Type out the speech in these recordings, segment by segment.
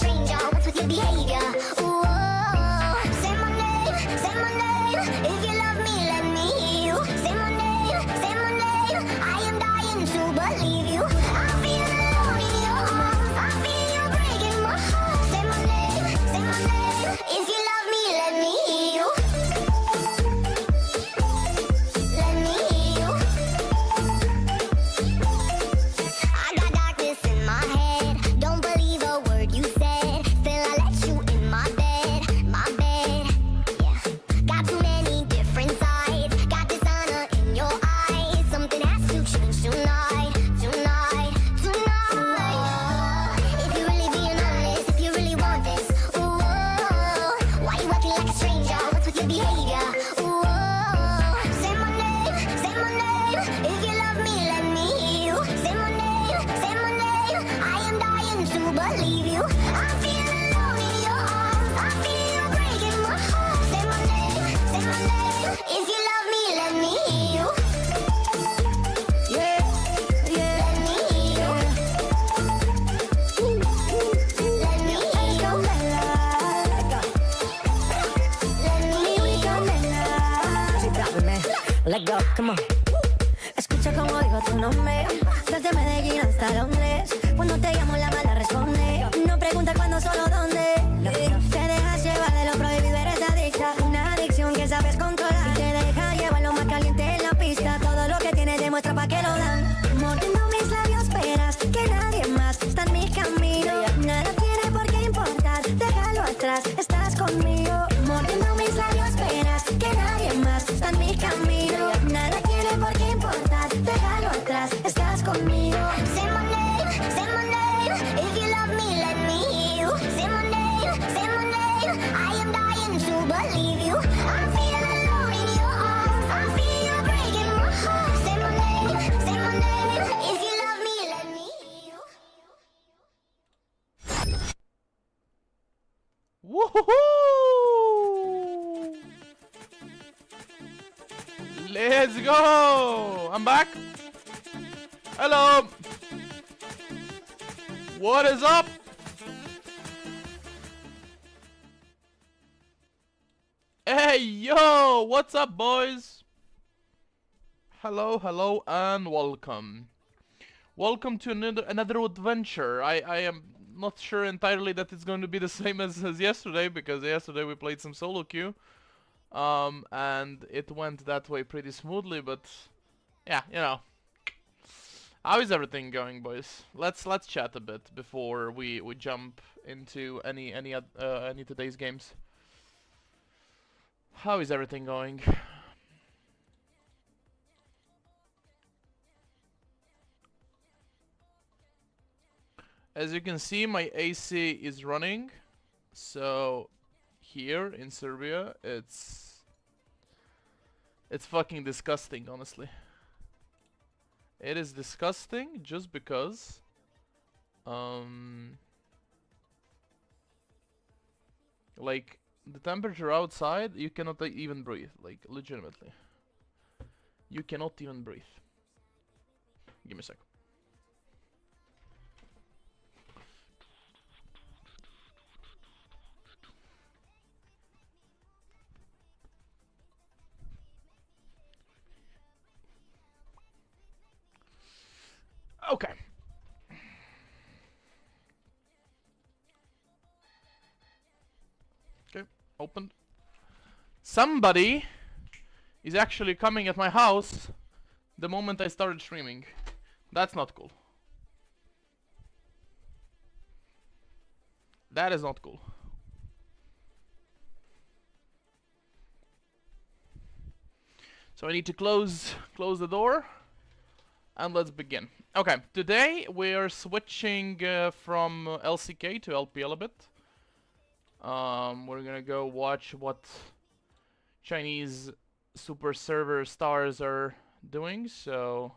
stranger. What's with your behavior? Ooh, say my name, say my name. If you love me, let me hear you. Say my name, say my name. I am dying to believe you. I feel alone in your arms. I feel you breaking my heart. Say my name, say my name. If you love me, let me hear you. Let me hear you. I got darkness in my head. Don't believe a word you said. Still I let you in my bed, yeah. Got too many different sides. Got dishonor in your eyes. Something has to change tonight, tonight, tonight. If you really being honest, if you really want this, ooh, why you acting like a stranger? What's with your behavior? Ooh, say my name, say my name. If you love me, let me hear you. Say my name, say my name. I am dying to believe you. I feel alone in your arms. I feel you breaking my heart. Say my name, say my name. If you love me, let me hear you. Yeah, yeah. Let me hear you. Let me hear you. Let me hear you. Let go, come on. Escucha como digo tu nombre. Desde Medellín hasta Londres. Cuando te llamo la mala responde. No pregunta cuándo, solo dónde. Te dejas llevar de lo prohibido, eres adicta. Una adicción que sabes controlar. Y te deja llevar lo más caliente en la pista. Todo lo que tienes demuestra pa' que lo dan. Mordiendo mis labios, esperas que nadie más está en mi camino. Nada tiene por qué importar, déjalo atrás, estás conmigo. Mordiendo mis labios, esperas que nadie más está en mi camino. Nada tiene por qué importar, déjalo atrás, estás conmigo. Say my name, say my name. If you love me, let me hear you. Say my name, say my name. I am dying to believe you. I feel alone in your arms. I feel you breaking my heart. Say my name, say my name. If you love me, let me hear you. Woohoo! Let's go! I'm back. Hello. What is up? Hey, yo! What's up, boys? Hello, hello, and welcome. Welcome to another adventure. I am not sure entirely that it's going to be the same as yesterday, because yesterday we played some solo queue. And it went that way pretty smoothly, but yeah, you know. How is everything going, boys? Let's chat a bit before we jump into any today's games. How is everything going? As you can see, my AC is running, so here in Serbia, it's fucking disgusting, honestly. It is disgusting just because like the temperature outside, you cannot even breathe, like legitimately. You cannot even breathe. Give me a sec. Okay. Okay, opened. Somebody is actually coming at my house the moment I started streaming. That's not cool. That is not cool. So I need to close the door. And let's begin. Okay, today we are switching from LCK to LPL a bit. We're gonna go watch what Chinese super server stars are doing. So,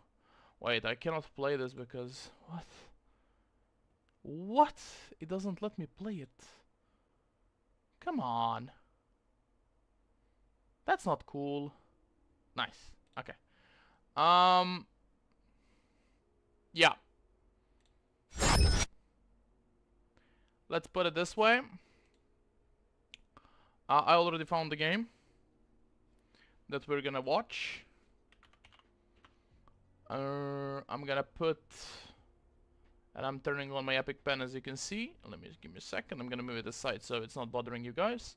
wait, I cannot play this because what? What? It doesn't let me play it. Come on. That's not cool. Nice. Okay. Yeah. let's put it this way. I already found the game that we're gonna watch. I'm gonna put, and I'm turning on my Epic Pen as you can see. Let me give me a second. I'm gonna move it aside so it's not bothering you guys.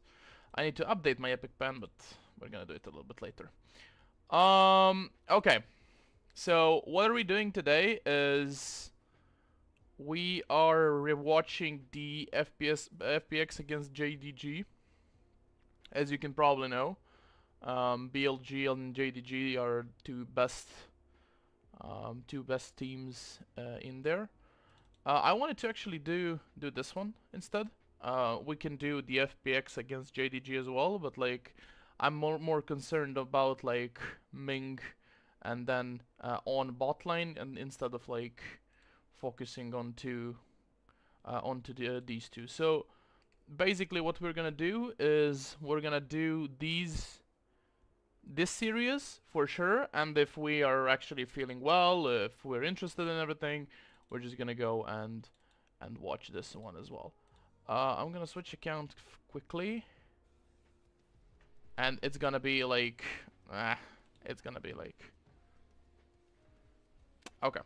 I need to update my Epic Pen, but we're gonna do it a little bit later. Okay. So what are we doing today is we are rewatching the FPX against JDG. As you can probably know, BLG and JDG are two best teams in there. I wanted to actually do this one instead. We can do the FPX against JDG as well, but like I'm more concerned about like Ming and then on bot lane, and instead of like focusing onto these two. So basically what we're gonna do is we're gonna do this series for sure, and if we are actually feeling well, if we're interested in everything, we're just gonna go and watch this one as well. I'm gonna switch account quickly, and it's gonna be like it's gonna be like okay.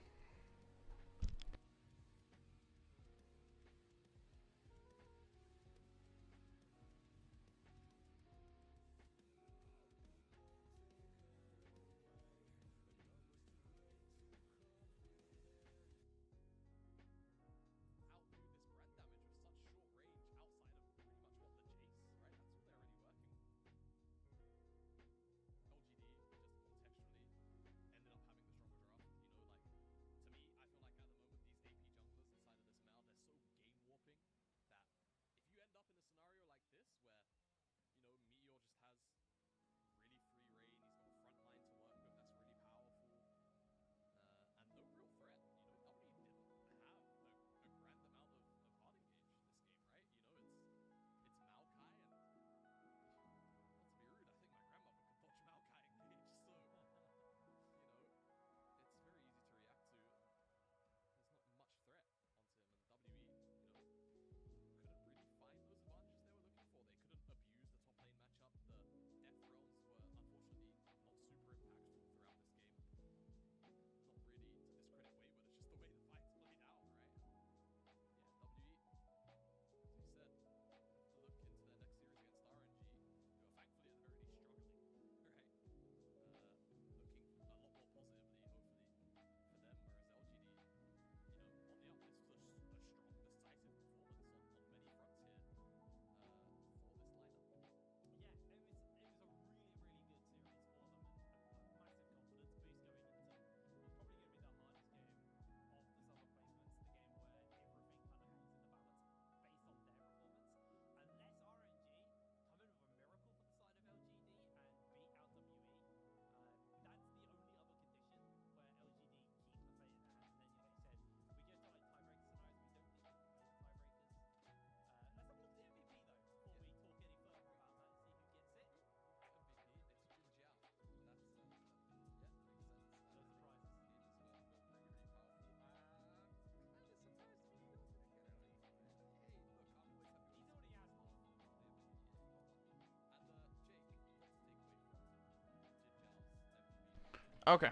Okay.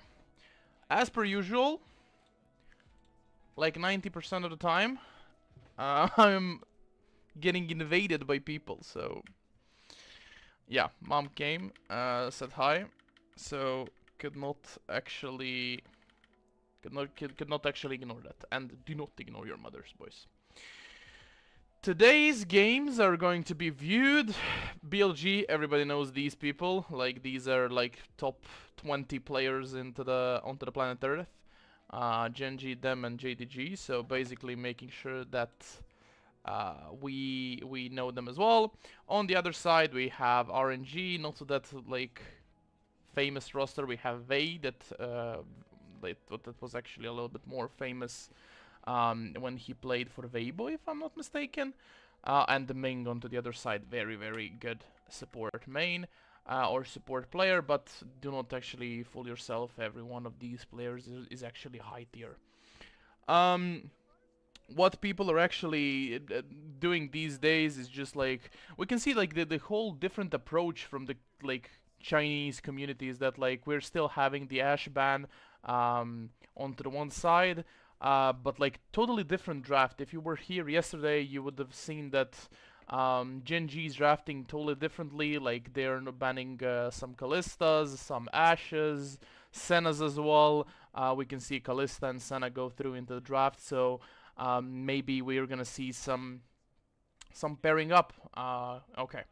As per usual, like 90% of the time, I'm getting invaded by people, so yeah, mom came, said hi, so could not actually ignore that, and do not ignore your mothers, boys. Today's games are going to be viewed. BLG, everybody knows these people. Like these are like top 20 players onto the planet Earth. Genji, them, and JDG. So basically making sure that we know them as well. On the other side, we have RNG, not so that like famous roster. We have Vey that that was actually a little bit more famous when he played for Weibo, if I'm not mistaken. And the Ming onto the other side, very, very good support main or support player, but do not actually fool yourself, every one of these players is actually high tier. what people are actually doing these days is just like we can see like the whole different approach from the like Chinese communities that like we're still having the Ash ban onto the one side, but like totally different draft. If you were here yesterday, you would have seen that Gen G is drafting totally differently. Like they're banning some Kallistas, some Ashes, Sennas as well. We can see Kalista and Senna go through into the draft, so maybe we're gonna see some pairing up. Okay.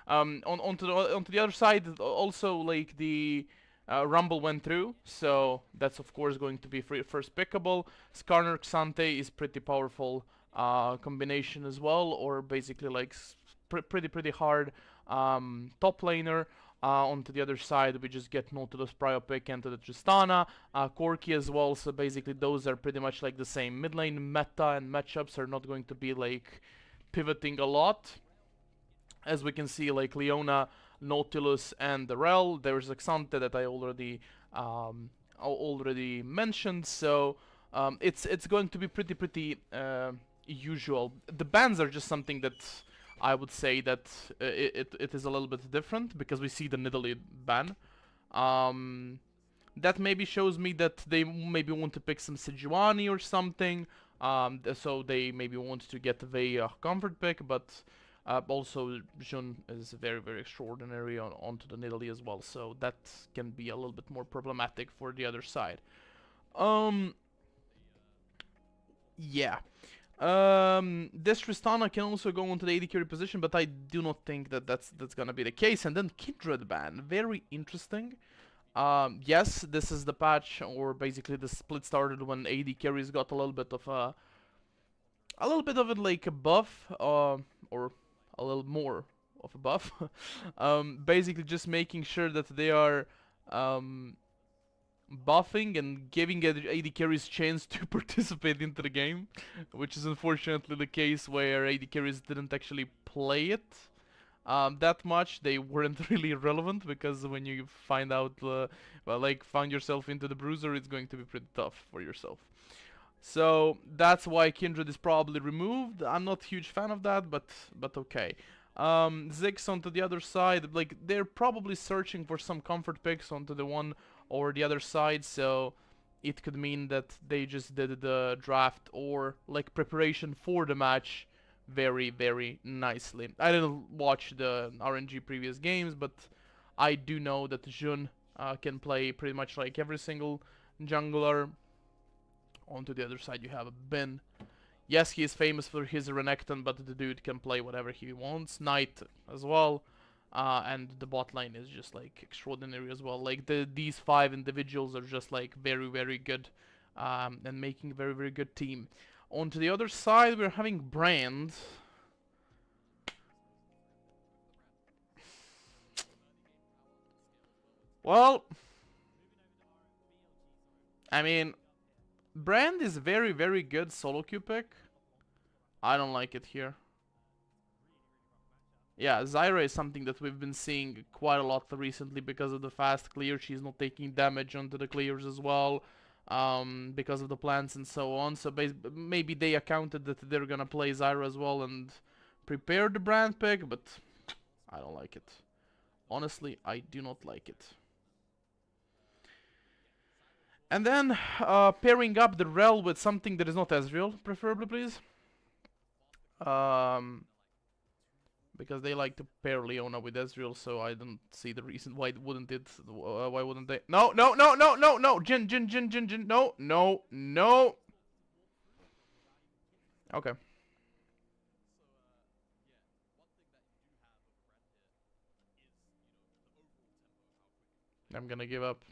Onto the other side, also like the Rumble went through, so that's of course going to be first pickable. Skarner Xante is pretty powerful combination as well, or basically like pretty hard top laner. Onto the other side, we just get Nautilus, Priapic, and to the Tristana, Corki as well. So basically, those are pretty much like the same. Mid lane meta and matchups are not going to be like pivoting a lot, as we can see, like Leona, Nautilus, and the Rel. There's Xante that I already mentioned. So it's going to be pretty usual. The bans are just something that I would say that it is a little bit different, because we see the Nidalee ban. That maybe shows me that they maybe want to pick some Sejuani or something. So they maybe want to get a comfort pick, but also Jun is very extraordinary onto the Nidalee as well. So that can be a little bit more problematic for the other side. Yeah. This Tristana can also go into the AD carry position, but I do not think that that's gonna be the case. And then Kindred ban, very interesting. Yes, this is the patch, or basically the split started when AD carries got a little bit of it like a buff, or a little more of a buff. Basically just making sure that they are buffing and giving AD carries chance to participate into the game, which is unfortunately the case where AD carries didn't actually play it that much. They weren't really relevant, because when you find out, find yourself into the Bruiser, it's going to be pretty tough for yourself. So that's why Kindred is probably removed. I'm not a huge fan of that, but okay. Ziggs onto the other side, like they're probably searching for some comfort picks onto the one or the other side, so it could mean that they just did the draft or like preparation for the match very nicely. I didn't watch the RNG previous games, but I do know that Jun can play pretty much like every single jungler. Onto the other side you have a Ben. Yes, he is famous for his Renekton, but the dude can play whatever he wants. Knight as well. And the bot line is just like extraordinary as well. Like these 5 individuals are just like very good, and making a very good team. On to the other side, we're having Brand. Well, I mean, Brand is very good solo queue pick. I don't like it here. Yeah, Zyra is something that we've been seeing quite a lot recently because of the fast clear. She's not taking damage onto the clears as well, because of the plants and so on. So maybe they accounted that they're gonna play Zyra as well and prepare the Brand pick, but I don't like it. Honestly, I do not like it. And then pairing up the Rel with something that is not Ezreal, preferably, please. Because they like to pair Leona with Ezreal, so I don't see the reason why wouldn't it. Why wouldn't they? No! Jin! No! Okay. I'm gonna give up.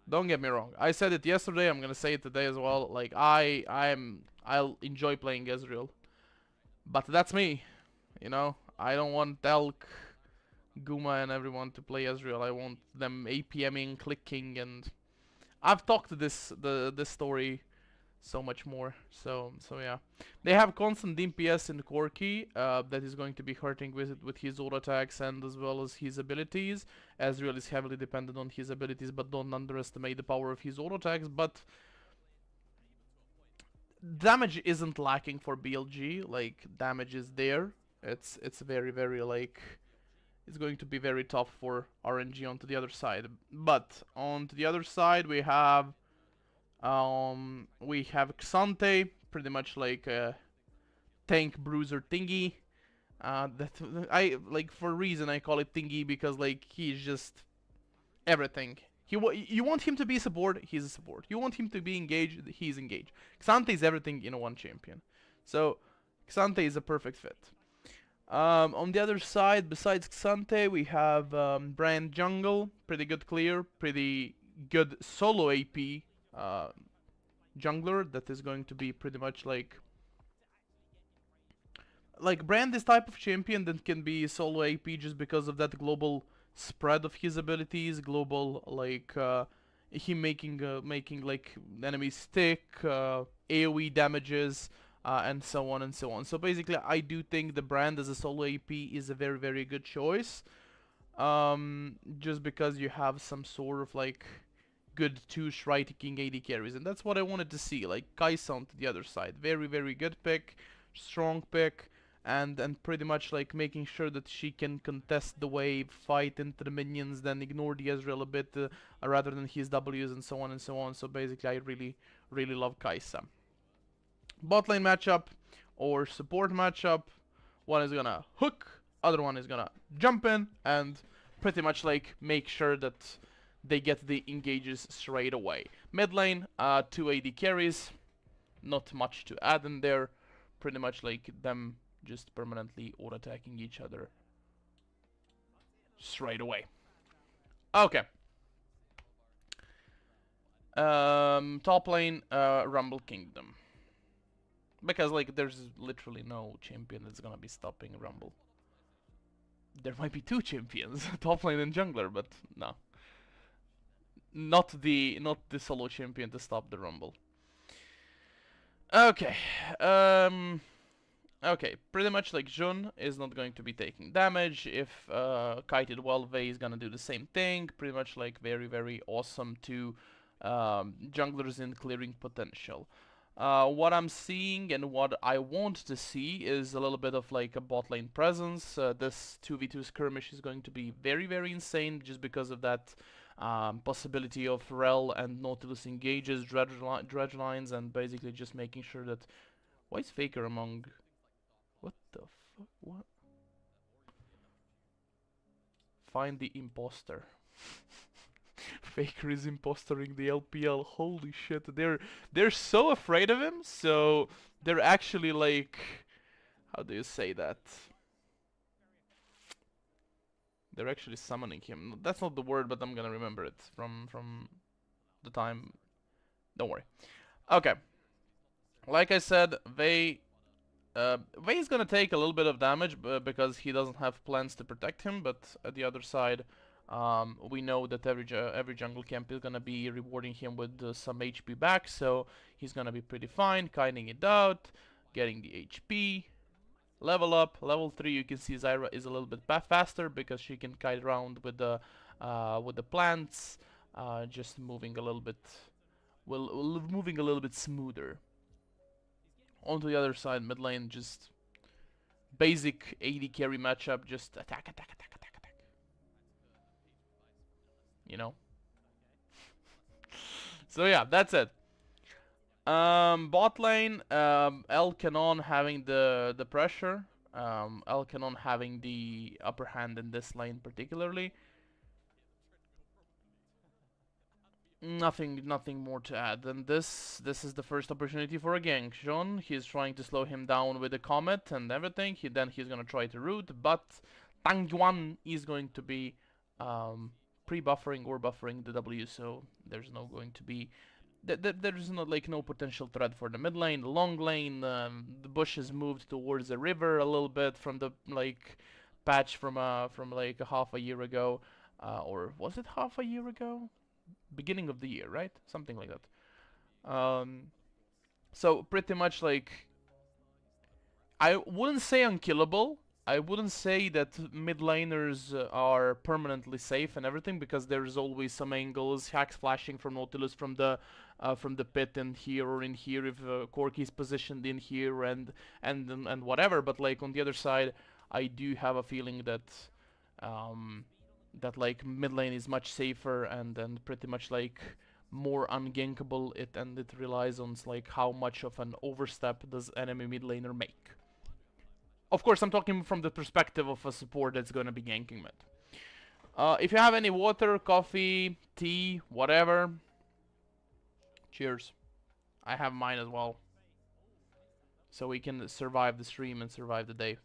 Don't get me wrong. I said it yesterday. I'm gonna say it today as well. Like I'll enjoy playing Ezreal, but that's me. You know, I don't want Elk, Guma, and everyone to play Ezreal. I want them APMing, clicking, and I've talked this story so much more. So yeah, they have constant DPS in Corki that is going to be hurting with his auto attacks and as well as his abilities. Ezreal is heavily dependent on his abilities, but don't underestimate the power of his auto attacks. But damage isn't lacking for BLG. Like, damage is there. It's very very like, it's going to be very tough for RNG onto the other side. But onto the other side we have Xante, pretty much like a tank bruiser thingy. That I like, for a reason I call it thingy, because like he's just everything. You want him to be support, he's a support. You want him to be engaged, he's engaged. Xante is everything in one champion. So Xante is a perfect fit. On the other side, besides Xante, we have Brand Jungle, pretty good clear, pretty good solo AP jungler that is going to be pretty much like Brand is type of champion that can be solo AP just because of that global spread of his abilities, global like him making like enemies stick, AoE damages, and so on and so on. So basically, I do think the Brand as a solo AP is a very very good choice. Just because you have some sort of like good two Shrine-King AD carries, and that's what I wanted to see. Like Kai'Sa on the other side, very very good pick, strong pick. And pretty much like making sure that she can contest the wave, fight into the minions, then ignore the Ezreal a bit rather than his W's and so on and so on. So basically, I really really love Kai'Sa. Bot lane matchup or support matchup, one is gonna hook, other one is gonna jump in and pretty much like make sure that they get the engages straight away. Mid lane, 2 AD carries, not much to add in there, pretty much like them just permanently auto-attacking each other straight away. Okay. Top lane, Rumble Kingdom. Because like there's literally no champion that's gonna be stopping Rumble. There might be two champions, top lane and jungler, but no. Not the solo champion to stop the Rumble. Okay. Okay, pretty much like Jun is not going to be taking damage. If kited well, Vey is gonna do the same thing. Pretty much like very very awesome to junglers in clearing potential. What I'm seeing and what I want to see is a little bit of like a bot lane presence. This 2v2 skirmish is going to be very very insane just because of that possibility of Rel and Nautilus engages, dredge lines, and basically just making sure that... Why is Faker among... What the fuck? What? Find the imposter. Faker is impostering the LPL. Holy shit! They're so afraid of him. So they're actually like, how do you say that? They're actually summoning him. That's not the word, but I'm gonna remember it from the time. Don't worry. Okay. Like I said, Vey is gonna take a little bit of damage because he doesn't have plans to protect him. But at the other side, we know that every jungle camp is gonna be rewarding him with some HP back, so he's gonna be pretty fine, kiting it out, getting the HP, level up, level 3. You can see Zyra is a little bit faster because she can kite around with the plants, just moving a little bit, moving a little bit smoother. Onto the other side, mid lane, just basic AD carry matchup, just attack. You know. So yeah, that's it. Bot lane, Elcanon having the pressure, Elcanon having the upper hand in this lane particularly. Nothing more to add than this. This is the first opportunity for a gank. Jean, he's trying to slow him down with the comet and everything. Then he's gonna try to root, but Tang Yuan is going to be pre-buffering or buffering the W, so there's no going to be there's no potential threat for the mid lane. The long lane, the bush has moved towards the river a little bit from the patch from like half a year ago, or was it half a year ago? Beginning of the year, right? Something like that. So pretty much like, I wouldn't say unkillable, I wouldn't say that mid laners are permanently safe and everything, because there's always some angles, hacks flashing from Nautilus from the pit in here or in here if Corki's positioned in here and whatever. But like on the other side, I do have a feeling that that like mid lane is much safer and pretty much like more ungankable. It relies on like how much of an overstep does enemy mid laner make. Of course, I'm talking from the perspective of a support that's gonna be ganking mid. If you have any water, coffee, tea, whatever, cheers. I have mine as well, so we can survive the stream and survive the day.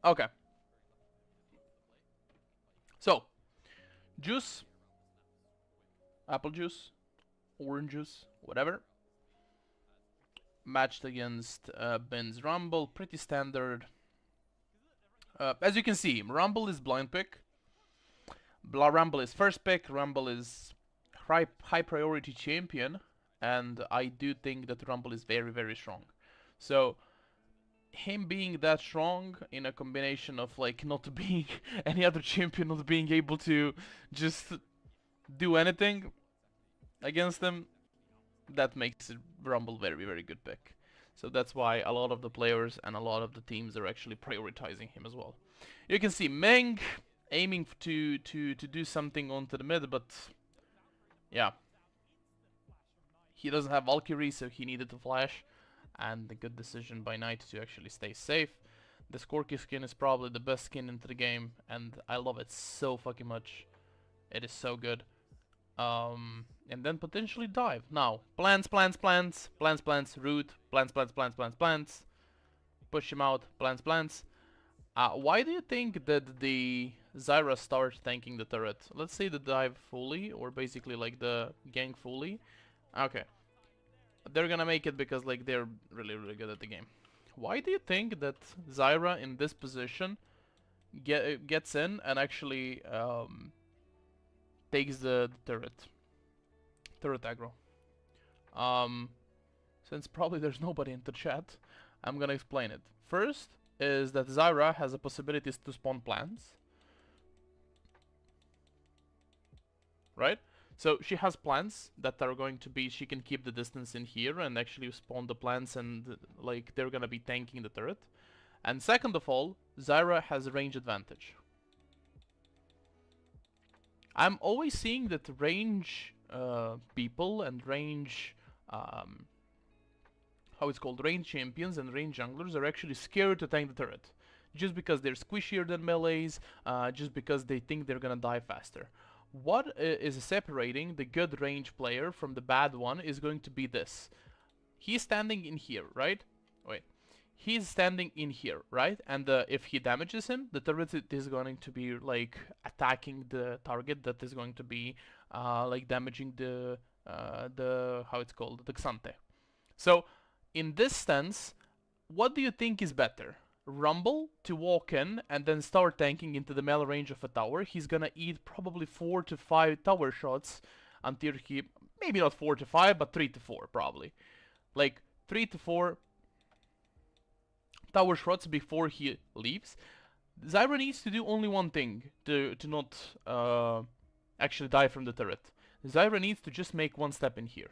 Okay. So, juice, apple juice, orange juice, whatever. Matched against Ben's Rumble, pretty standard. As you can see, Rumble is blind pick. Rumble is first pick. Rumble is high priority champion, and I do think that Rumble is very, very strong. So him being that strong in a combination of like not being any other champion, not being able to just do anything against him, that makes Rumble very, very good pick. So that's why a lot of the players and a lot of the teams are actually prioritizing him as well. You can see Meng aiming to do something onto the mid, but yeah, he doesn't have Valkyrie, so he needed to flash, and a good decision by Knight to actually stay safe. This Corki skin is probably the best skin into the game, and I love it so fucking much. It is so good. And then potentially dive. Now, plants, root, plants. Push him out, plants. Why do you think that the Zyra starts tanking the turret? Let's say the dive fully, or basically like the gank fully. Okay. They're gonna make it because like they're really, really good at the game. Why do you think that Zyra in this position gets in and actually takes the turret aggro? Since probably there's nobody in the chat, I'm gonna explain it. First is that Zyra has a possibility to spawn plants, right? So she has plants that are going to be, she can keep the distance in here and actually spawn the plants, and like they're gonna be tanking the turret. And second of all, Zyra has a range advantage. I'm always seeing that range people and range how it's called, range champions and range junglers are actually scared to tank the turret, just because they're squishier than melees, just because they think they're gonna die faster. What is separating the good range player from the bad one is going to be this. He's standing in here, right? Wait. He's standing in here, right? And if he damages him, the turret is going to be like attacking the target that is going to be like damaging the how it's called, the Xante. So in this sense, what do you think is better? Rumble to walk in and then start tanking into the melee range of a tower. He's gonna eat probably 4 to 5 tower shots until he, maybe not 4 to 5, but 3 to 4 probably. Like 3 to 4 tower shots before he leaves. Zyra needs to do only one thing to not actually die from the turret. Zyra needs to just make one step in here.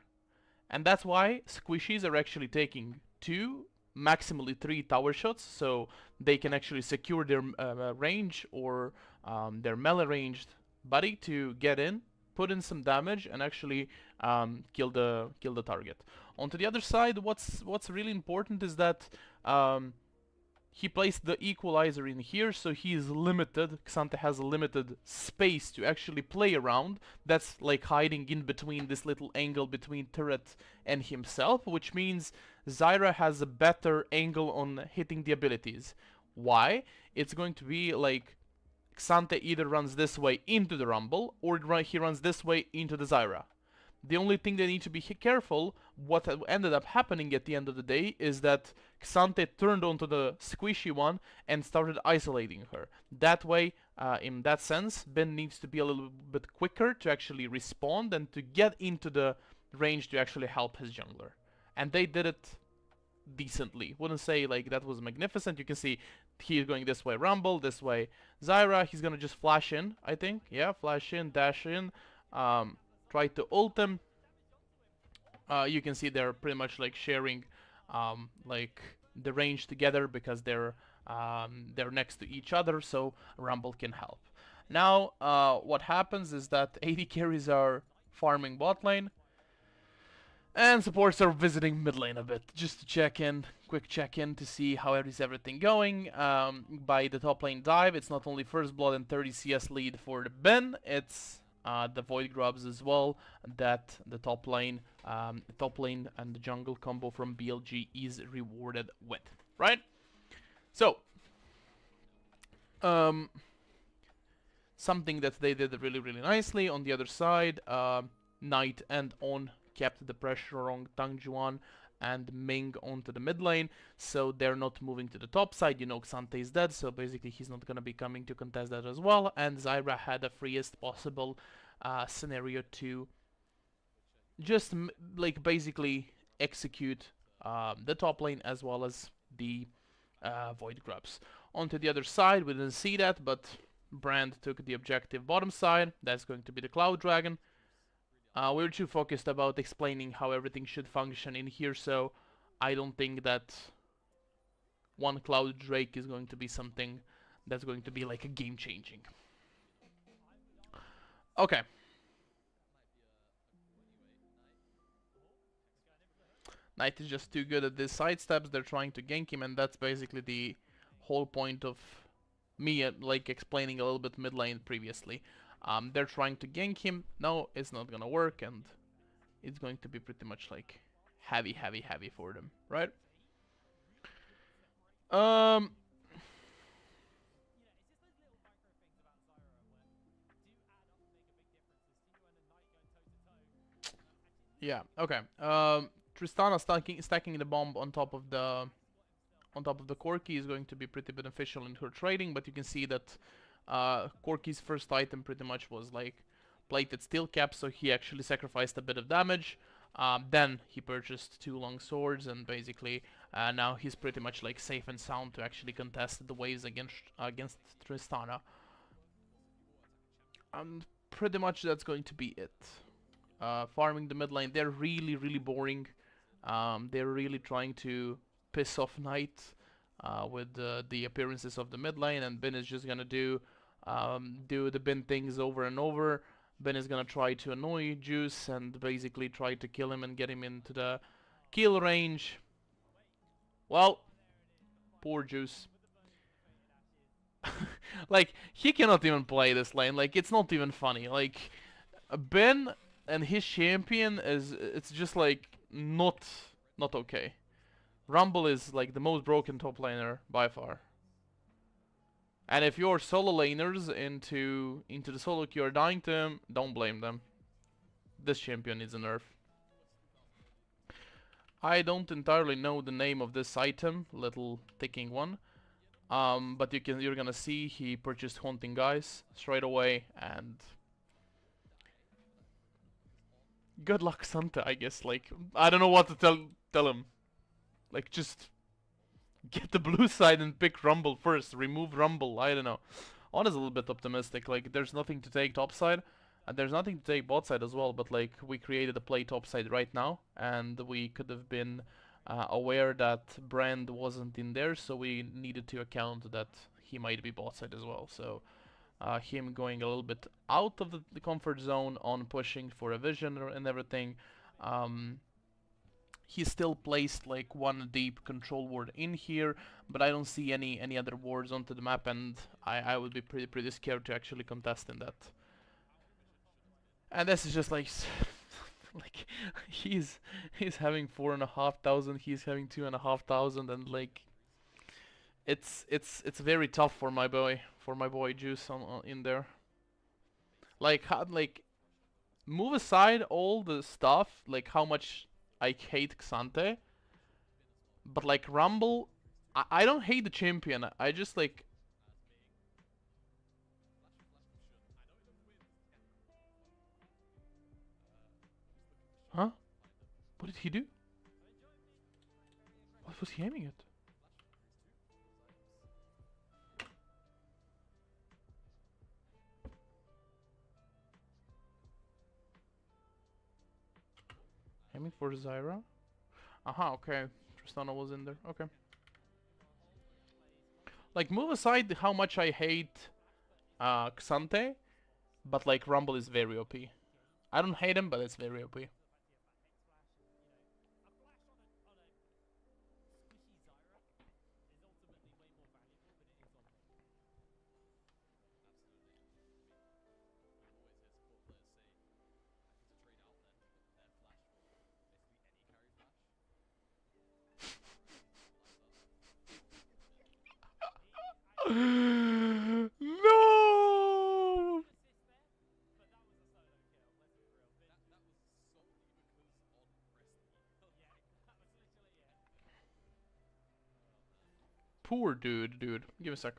And that's why squishies are actually taking 2, maximally 3 tower shots, so they can actually secure their range or their melee ranged buddy to get in, put in some damage, and actually kill the target. Onto the other side, what's really important is that he placed the equalizer in here, so he is limited. Xante has a limited space to actually play around. That's like hiding in between this little angle between turret and himself, which means Zyra has a better angle on hitting the abilities. Why? It's going to be like Xante either runs this way into the Rumble, or he runs this way into the Zyra. The only thing they need to be careful, what ended up happening at the end of the day, is that Xante turned onto the squishy one and started isolating her. That way, in that sense, Ben needs to be a little bit quicker to actually respond and to get into the range to actually help his jungler. And they did it decently. Wouldn't say like that was magnificent. You can see he's going this way Rumble, this way Zyra. He's gonna just flash in, I think. Yeah, flash in, dash in, try to ult him. You can see they're pretty much like sharing like the range together because they're next to each other, so Rumble can help. Now what happens is that AD carries are farming bot lane, and supports are visiting mid lane a bit, just to check in, quick check in to see how is everything going. By the top lane dive, it's not only first blood and 30 CS lead for the Ben, it's the Void Grubs as well, that the top lane and the jungle combo from BLG is rewarded with, right? So, something that they did really, really nicely. On the other side, Knight and On kept the pressure on Tang Juan and Ming onto the mid lane, so they're not moving to the top side. You know, Xante is dead, so basically he's not gonna be coming to contest that as well, and Zyra had the freest possible scenario to just like basically execute the top lane as well as the Void Grubs. Onto the other side, we didn't see that, but Brand took the objective bottom side. That's going to be the Cloud Dragon. We're too focused about explaining how everything should function in here, so I don't think that one Cloud Drake is going to be something that's going to be like a game changing. Okay. Knight is just too good at these side steps. They're trying to gank him, and that's basically the whole point of me like explaining a little bit mid lane previously. They're trying to gank him. No, it's not gonna work, and it's going to be pretty much like heavy for them, right? Yeah, okay. Tristana stacking the bomb on top of the Corki is going to be pretty beneficial in her trading, but you can see that Corki's first item pretty much was like plated steel cap, so he actually sacrificed a bit of damage. Then he purchased 2 long swords, and basically now he's pretty much like safe and sound to actually contest the waves against Tristana. And pretty much that's going to be it. Farming the mid lane, they're really boring. They're really trying to piss off Knight with the appearances of the mid lane, and Ben is just gonna do the Ben things over and over. Ben is gonna try to annoy Juice and basically try to kill him and get him into the kill range. Well, poor Juice. Like, he cannot even play this lane. Like, it's not even funny. Like, Ben and his champion it's just like not okay. Rumble is like the most broken top laner by far. And if you're solo laners into the solo queue are dying to him, don't blame them. This champion needs a nerf. I don't entirely know the name of this item, little ticking one. But you're gonna see he purchased Haunting Guys straight away, and good luck, Santa, I guess. Like, I don't know what to tell him. Like, just get the blue side and pick Rumble first. Remove Rumble, I don't know. On is a little bit optimistic. Like, there's nothing to take top side, and there's nothing to take bot side as well. But, like, we created a play top side right now, and we could have been aware that Brand wasn't in there, so we needed to account that he might be bot side as well. So, him going a little bit out of the comfort zone on pushing for a vision and everything. He still placed like one deep control ward in here, but I don't see any other wards onto the map, and I would be pretty scared to actually contest in that. And this is just like like he's having 4,500, he's having 2,500, and like it's very tough for my boy Juice in there. Like Move aside all the stuff, like how much I hate Xante, but like Rumble, I don't hate the champion. I just like. Huh? What did he do? What was he aiming at? Aiming for Zyra? Aha, okay. Tristana was in there. Okay. Like, move aside how much I hate Xante, but like Rumble is very OP. I don't hate him, but it's very OP. No! Poor dude. Give me a sec.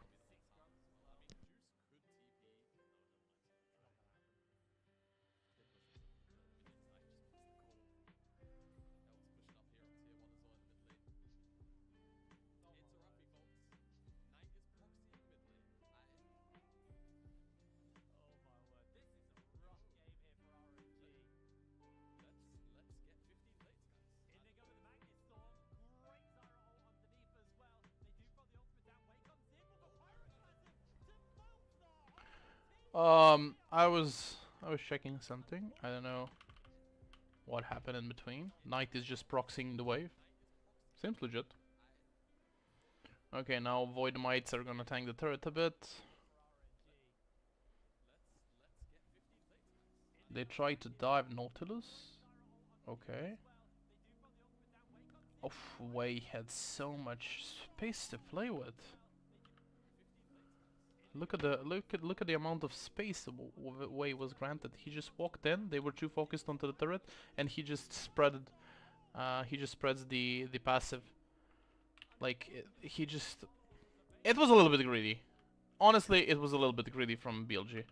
I was checking something. I don't know what happened in between. Knight is just proxying the wave. Seems legit. Okay, now Void Mites are gonna tank the turret a bit. They try to dive Nautilus. Okay. Oh, Wei had so much space to play with. Look at the amount of space Wei was granted. He just walked in. They were too focused onto the turret, and he just spread. He just spreads the passive. Like he just. It was a little bit greedy. Honestly, it was a little bit greedy from BLG.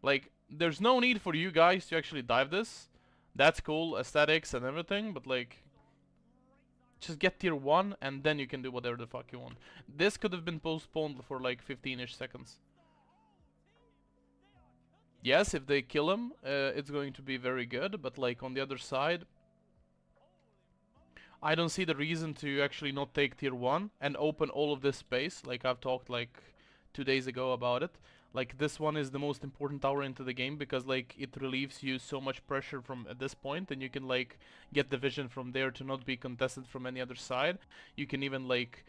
Like, there's no need for you guys to actually dive this. That's cool, aesthetics and everything, but like, just get tier 1 and then you can do whatever the fuck you want. This could have been postponed for like 15-ish seconds. Yes, if they kill him, it's going to be very good, but like on the other side, I don't see the reason to actually not take tier 1 and open all of this space, like I've talked like 2 days ago about it. Like, this one is the most important tower into the game because like it relieves you so much pressure from at this point, and you can like get the vision from there to not be contested from any other side. You can even like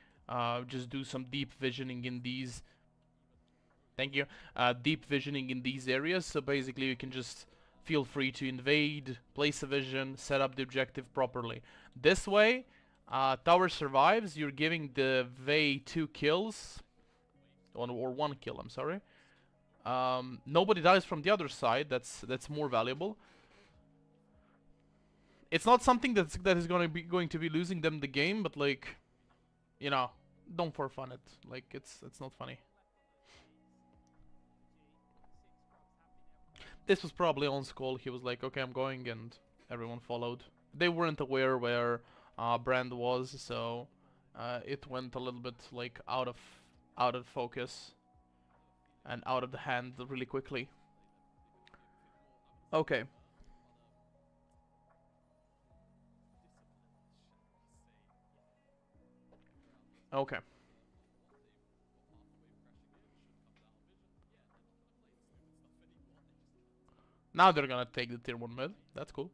just do some deep visioning in these. Thank you. Deep visioning in these areas, so basically you can just feel free to invade, place a vision, set up the objective properly. This way, tower survives, you're giving the Vey 2 kills, or 1 kill, I'm sorry. Nobody dies from the other side, that's more valuable. It's not something that is going to be losing them the game, but like, you know, don't for fun it. Like, it's not funny. This was probably on Skull. He was like, okay, I'm going, and everyone followed. They weren't aware where Brand was, so it went a little bit like out of focus and out of the hand really quickly. Okay. Okay. Now they're gonna take the tier 1 mid. That's cool.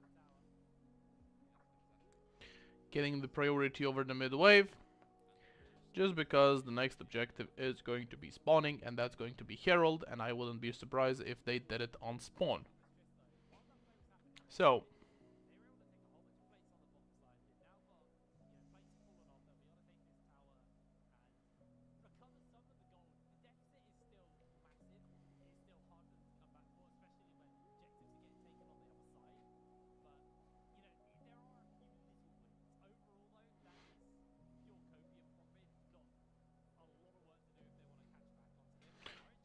Getting the priority over the mid wave. Just because the next objective is going to be spawning, and that's going to be Herald, and I wouldn't be surprised if they did it on spawn. So,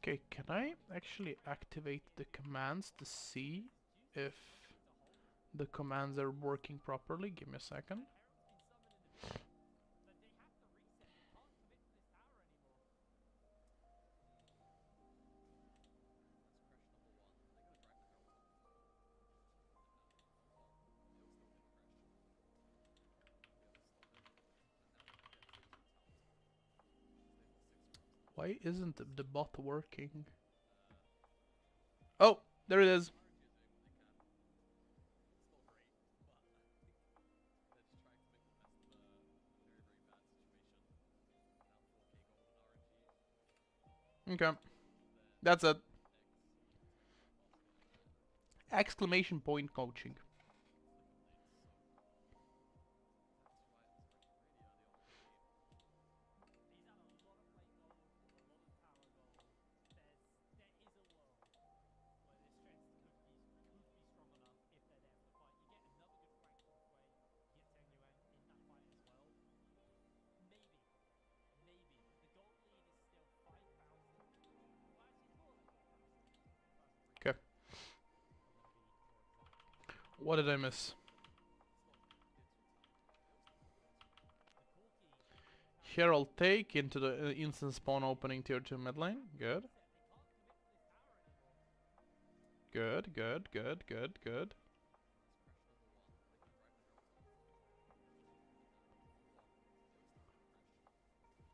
Okay, can I actually activate the commands to see if the commands are working properly? Give me a second. Why isn't the bot working? Oh, there it is. Okay, that's it. Exclamation point coaching. Okay. What did I miss? Here I'll take into the instant spawn opening tier 2 mid lane. Good. Good, good, good, good, good.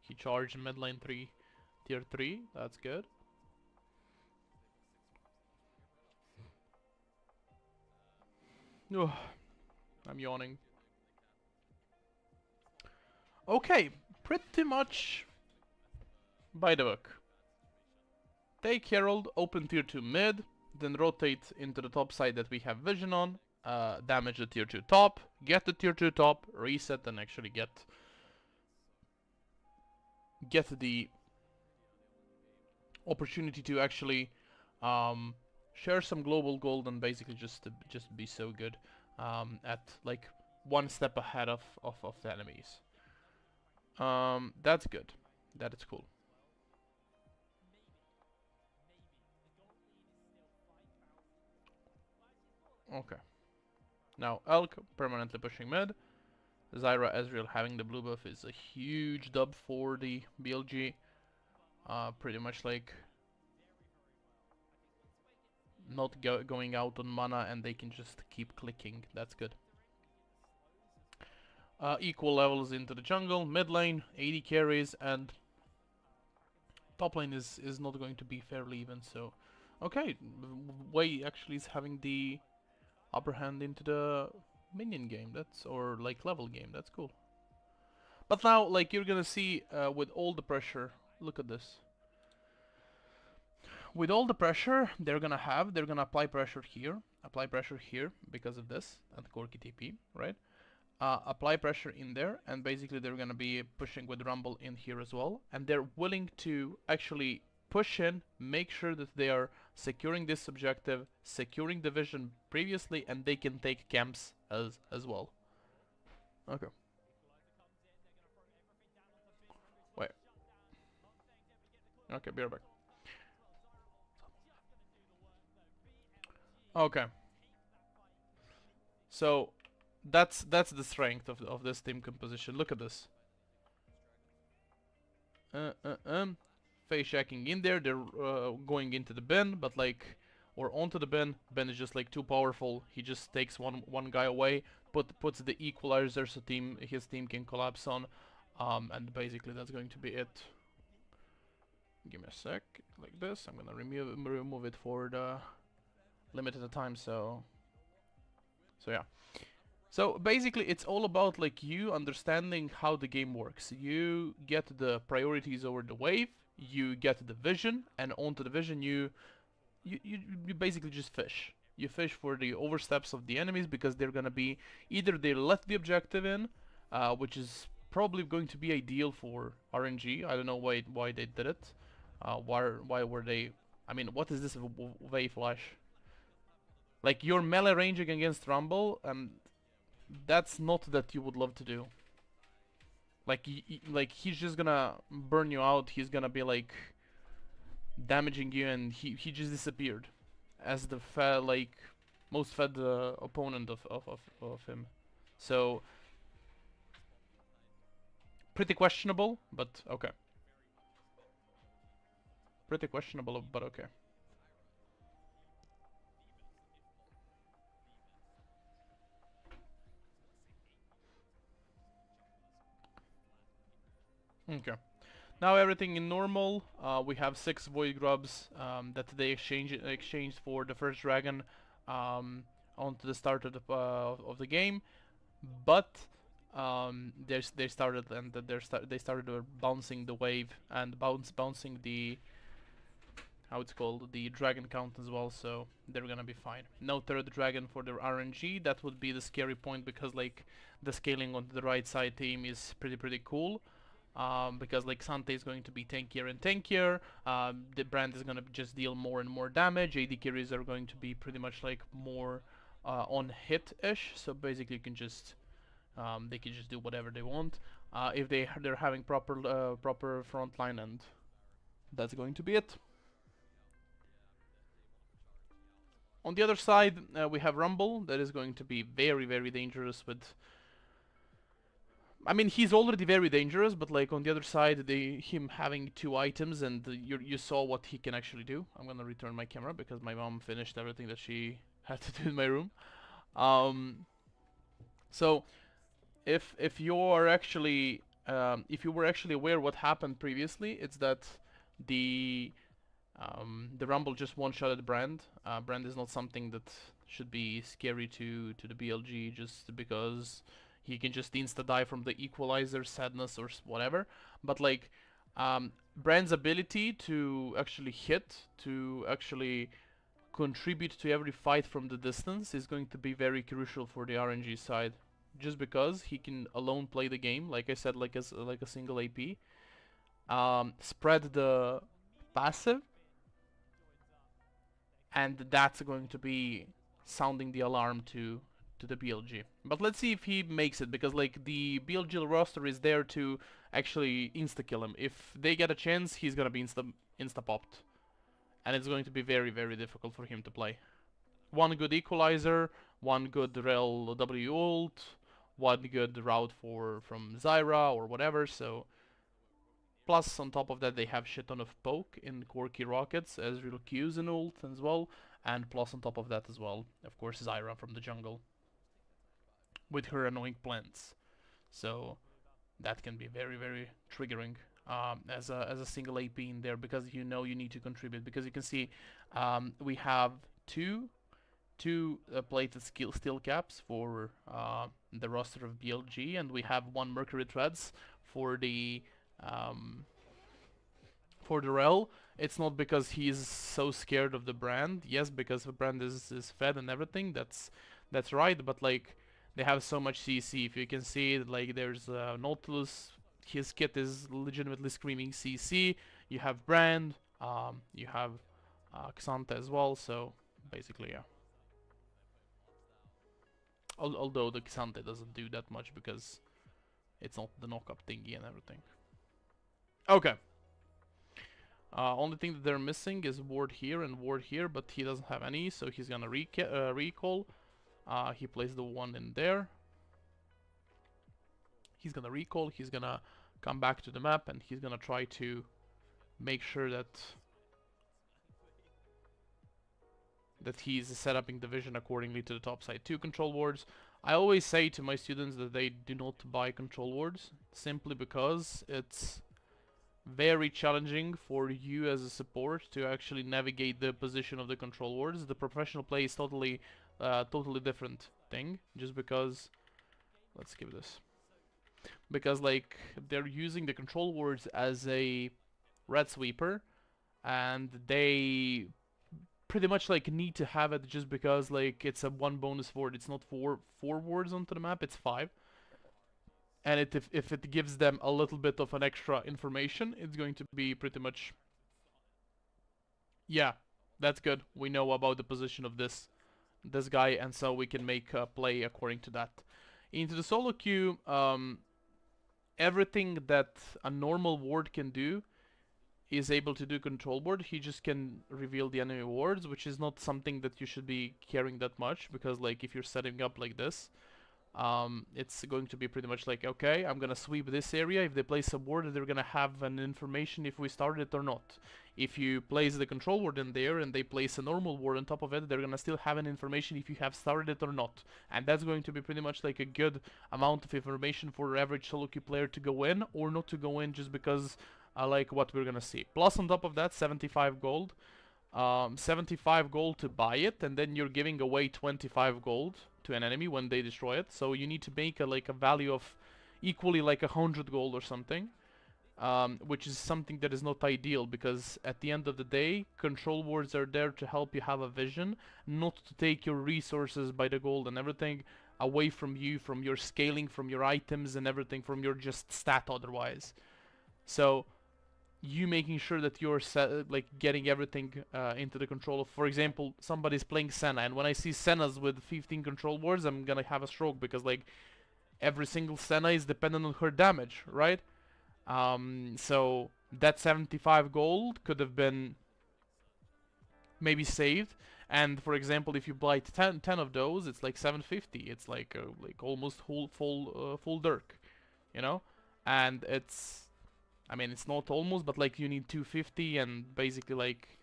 He charged mid lane 3, tier 3. That's good. Ugh, I'm yawning. Okay, pretty much by the book. Take Herald, open tier 2 mid, then rotate into the top side that we have vision on, damage the tier 2 top, get the tier 2 top, reset, and actually get the opportunity to actually share some global gold and basically just be so good at like one step ahead of the enemies. That's good. That is cool. Okay. Now Elk permanently pushing mid. Zyra Ezreal having the blue buff is a huge dub for the BLG. Pretty much like not going out on mana and they can just keep clicking. That's good. Equal levels into the jungle, mid lane, 80 carries, and top lane is not going to be fairly even. So, okay, Wei actually is having the upper hand into the minion game. That's or like level game. That's cool. But now, like you're gonna see, with all the pressure, look at this. With all the pressure they're gonna apply pressure here because of this and Corki TP, right? Apply pressure in there, and basically they're gonna be pushing with Rumble in here as well, and they're willing to actually push in, make sure that they are securing this objective, securing the vision previously, and they can take camps as well. Okay. Wait. Okay, be right back. Okay. So that's the strength of this team composition. Look at this. Face checking in there. They're going into the bin, but like, or onto the bin. Ben is just like too powerful. He just takes one guy away, puts the equalizer so his team can collapse on, and basically that's going to be it. Give me a sec, like this. I'm gonna remove it for the limited time. So yeah. So basically it's all about like you understanding how the game works. You get the priorities over the wave, you get the vision, and onto the vision you basically just fish. You fish for the oversteps of the enemies because they're gonna be either they let the objective in, which is probably going to be ideal for RNG. I don't know why they did it. Why were they? I mean, what is this wave flash? Like you're melee ranging against Rumble, and that's not that you would love to do. Like, like he's just gonna burn you out. He's gonna be like damaging you, and he just disappeared as the most fed opponent of him. So pretty questionable, but okay. Pretty questionable, but okay. Okay. Now everything in normal. We have 6 Void Grubs that they exchanged for the first dragon onto the start of the game, but they started they started bouncing the wave and bouncing the how it's called, the dragon count as well, so they're gonna be fine. No third dragon for their RNG. That would be the scary point, because like the scaling on the right side team is pretty cool. Because like Xante is going to be tankier and tankier, the brand is gonna just deal more and more damage, AD carries are going to be pretty much like more on hit-ish, so basically you can just they can just do whatever they want if they're having proper front line, and that's going to be it. On the other side, we have Rumble, that is going to be very dangerous with... I mean, he's already very dangerous, but like on the other side, him having 2 items, and you saw what he can actually do. I'm gonna return my camera because my mom finished everything that she had to do in my room. So if you are actually if you were actually aware what happened previously, it's that the Rumble just one-shotted Brand. Brand is not something that should be scary to the BLG, just because he can just insta-die from the Equalizer, Sadness, or whatever. But like, Brand's ability to actually hit, to actually contribute to every fight from the distance is going to be very crucial for the RNG side. Just because he can alone play the game, like I said, like a single AP. Spread the passive, and that's going to be sounding the alarm to the BLG. But let's see if he makes it, because like the BLG roster is there to actually insta-kill him. If they get a chance, he's gonna be insta-popped. And it's going to be very difficult for him to play. One good Equalizer, one good Rel W ult, one good route from Zyra or whatever, so... Plus, on top of that, they have shit ton of poke in Quirky Rockets, Ezreal Q's in ult as well, and plus on top of that as well, of course, Zyra from the jungle with her annoying plants. So that can be very triggering as a single AP in there, because you know you need to contribute. Because you can see we have two plated steel caps for the roster of BLG, and we have 1 Mercury Threads for the Rel. It's not because he's so scared of the Brand. Yes, because the Brand is fed and everything. That's right. But like, they have so much CC. If you can see, like, there's Nautilus. His kit is legitimately screaming CC. You have Brand. You have Xante as well. So basically, yeah. Although the Xante doesn't do that much because it's not the knock-up thingy and everything. Okay. Only thing that they're missing is Ward here and Ward here, but he doesn't have any, so he's gonna recall. He plays the one in there. He's gonna recall, he's gonna come back to the map, and he's gonna try to make sure that he's setuping the vision accordingly to the top side. 2 control wards. I always say to my students that they do not buy control wards, simply because it's very challenging for you as a support to actually navigate the position of the control wards. The professional play is totally different thing, just because... Let's skip this. Because like, they're using the control wards as a red sweeper, and they pretty much like need to have it just because like it's a 1 bonus ward. It's not 4 wards onto the map, it's 5. And if it gives them a little bit of an extra information, it's going to be pretty much... Yeah, that's good. We know about the position of this guy, and so we can make a play according to that. Into the solo queue, everything that a normal ward can do is able to do control board, he just can reveal the enemy wards, which is not something that you should be caring that much, because like if you're setting up like this, it's going to be pretty much like, okay, I'm gonna sweep this area. If they place a ward, they're gonna have an information if we started it or not. If you place the control ward in there and they place a normal ward on top of it, they're gonna still have an information if you have started it or not. And that's going to be pretty much like a good amount of information for average solo queue player to go in or not to go in, just because I like what we're gonna see. Plus on top of that, 75 gold. 75 gold to buy it, and then you're giving away 25 gold to an enemy when they destroy it. So you need to make a value of equally like 100 gold or something, which is something that is not ideal, because at the end of the day, control wards are there to help you have a vision, not to take your resources by the gold and everything away from you, from your scaling, from your items and everything, from your just stat otherwise. So you making sure that you're like getting everything into the control of, for example, somebody's playing Senna, and when I see Sennas with 15 control wards, I'm gonna have a stroke, because like every single Senna is dependent on her damage, right? So that 75 gold could have been maybe saved, and for example, if you buy 10 of those, it's like 750. It's like almost full Dirk, you know? And it's, I mean, it's not almost, but like you need 250, and basically like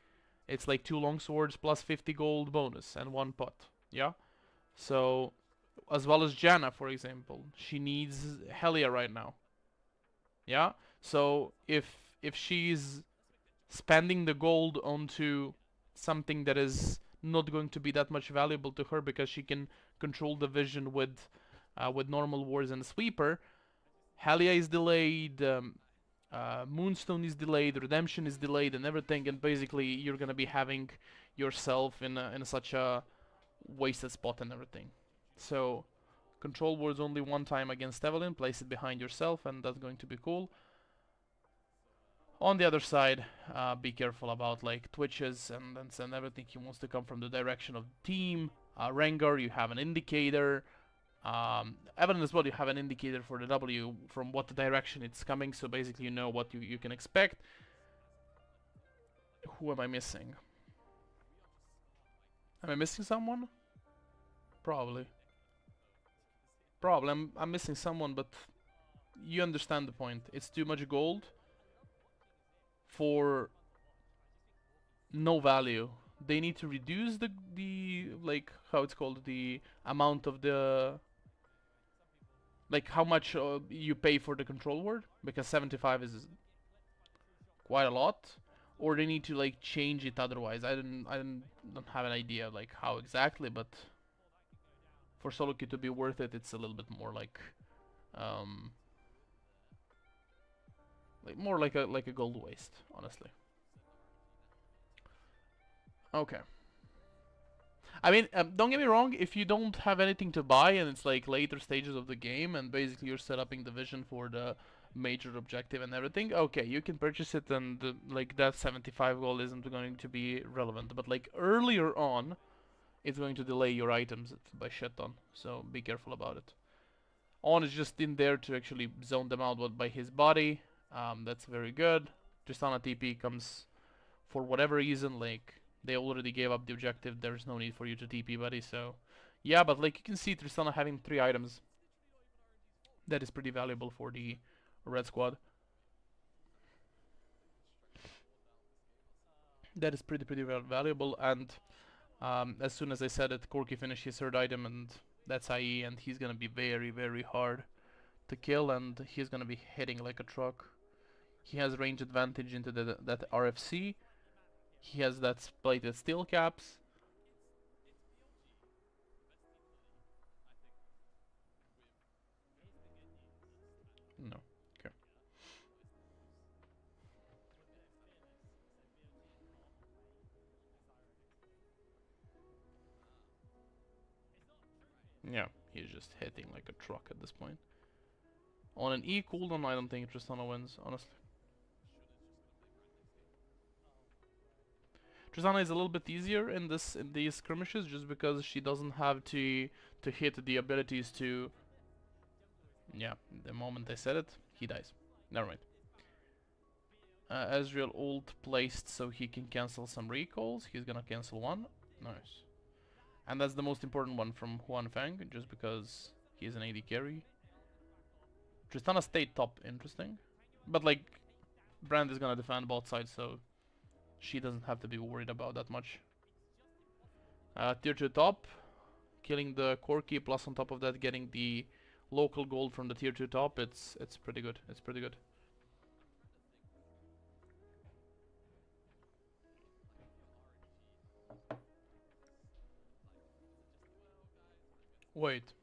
it's like 2 long swords plus 50 gold bonus and 1 pot. Yeah. So as well as Janna, for example, she needs Helia right now. Yeah. So if she's spending the gold onto something that is not going to be that much valuable to her, because she can control the vision with normal wards and sweeper, Helia is delayed. Moonstone is delayed, Redemption is delayed, and everything, and basically you're gonna be having yourself in such a wasted spot and everything. So control wards only one time against Evelynn, place it behind yourself, and that's going to be cool. On the other side, be careful about like twitches and everything. He wants to come from the direction of the team. Rengar, you have an indicator. Evelynn as well, you have an indicator for the W from what direction it's coming, so basically you know what you can expect. Who am I missing? Am I missing someone? Probably. I'm missing someone, but you understand the point. It's too much gold for no value. They need to reduce the like, how it's called, the amount of the, like how much you pay for the control word, because 75 is quite a lot, or they need to like change it otherwise. I don't have an idea like how exactly, but for solo queue to be worth it, it's a little bit more like more like a gold waste, honestly. Okay. I mean, don't get me wrong, if you don't have anything to buy and it's like later stages of the game and basically you're setting the vision for the major objective and everything, okay, you can purchase it, and like that 75 gold isn't going to be relevant. But like earlier on, it's going to delay your items by shit ton, so be careful about it. On is just in there to actually zone them out by his body. That's very good. Tristana TP comes for whatever reason, like they already gave up the objective, there's no need for you to TP, buddy, so yeah. But like you can see, Tristana having 3 items, that is pretty valuable for the red squad. That is pretty valuable, and as soon as I said it, Corki finished his 3rd item, and that's IE, and he's gonna be very hard to kill, and he's gonna be hitting like a truck. He has range advantage into that RFC. He has that plated steel caps. No. Okay. Yeah, he's just hitting like a truck at this point. On an E cooldown, I don't think Tristana wins, honestly. Tristana is a little bit easier in these skirmishes, just because she doesn't have to hit the abilities to. Yeah, the moment I said it, he dies. Never mind. Ezreal ult placed so he can cancel some recalls. He's gonna cancel one. Nice. And that's the most important one from Huan Fang, just because he's an AD carry. Tristana stayed top, interesting. But like, Brand is gonna defend both sides, so she doesn't have to be worried about that much. Tier 2 top, killing the Corki, plus on top of that getting the local gold from the tier 2 top. It's pretty good. It's pretty good. Wait.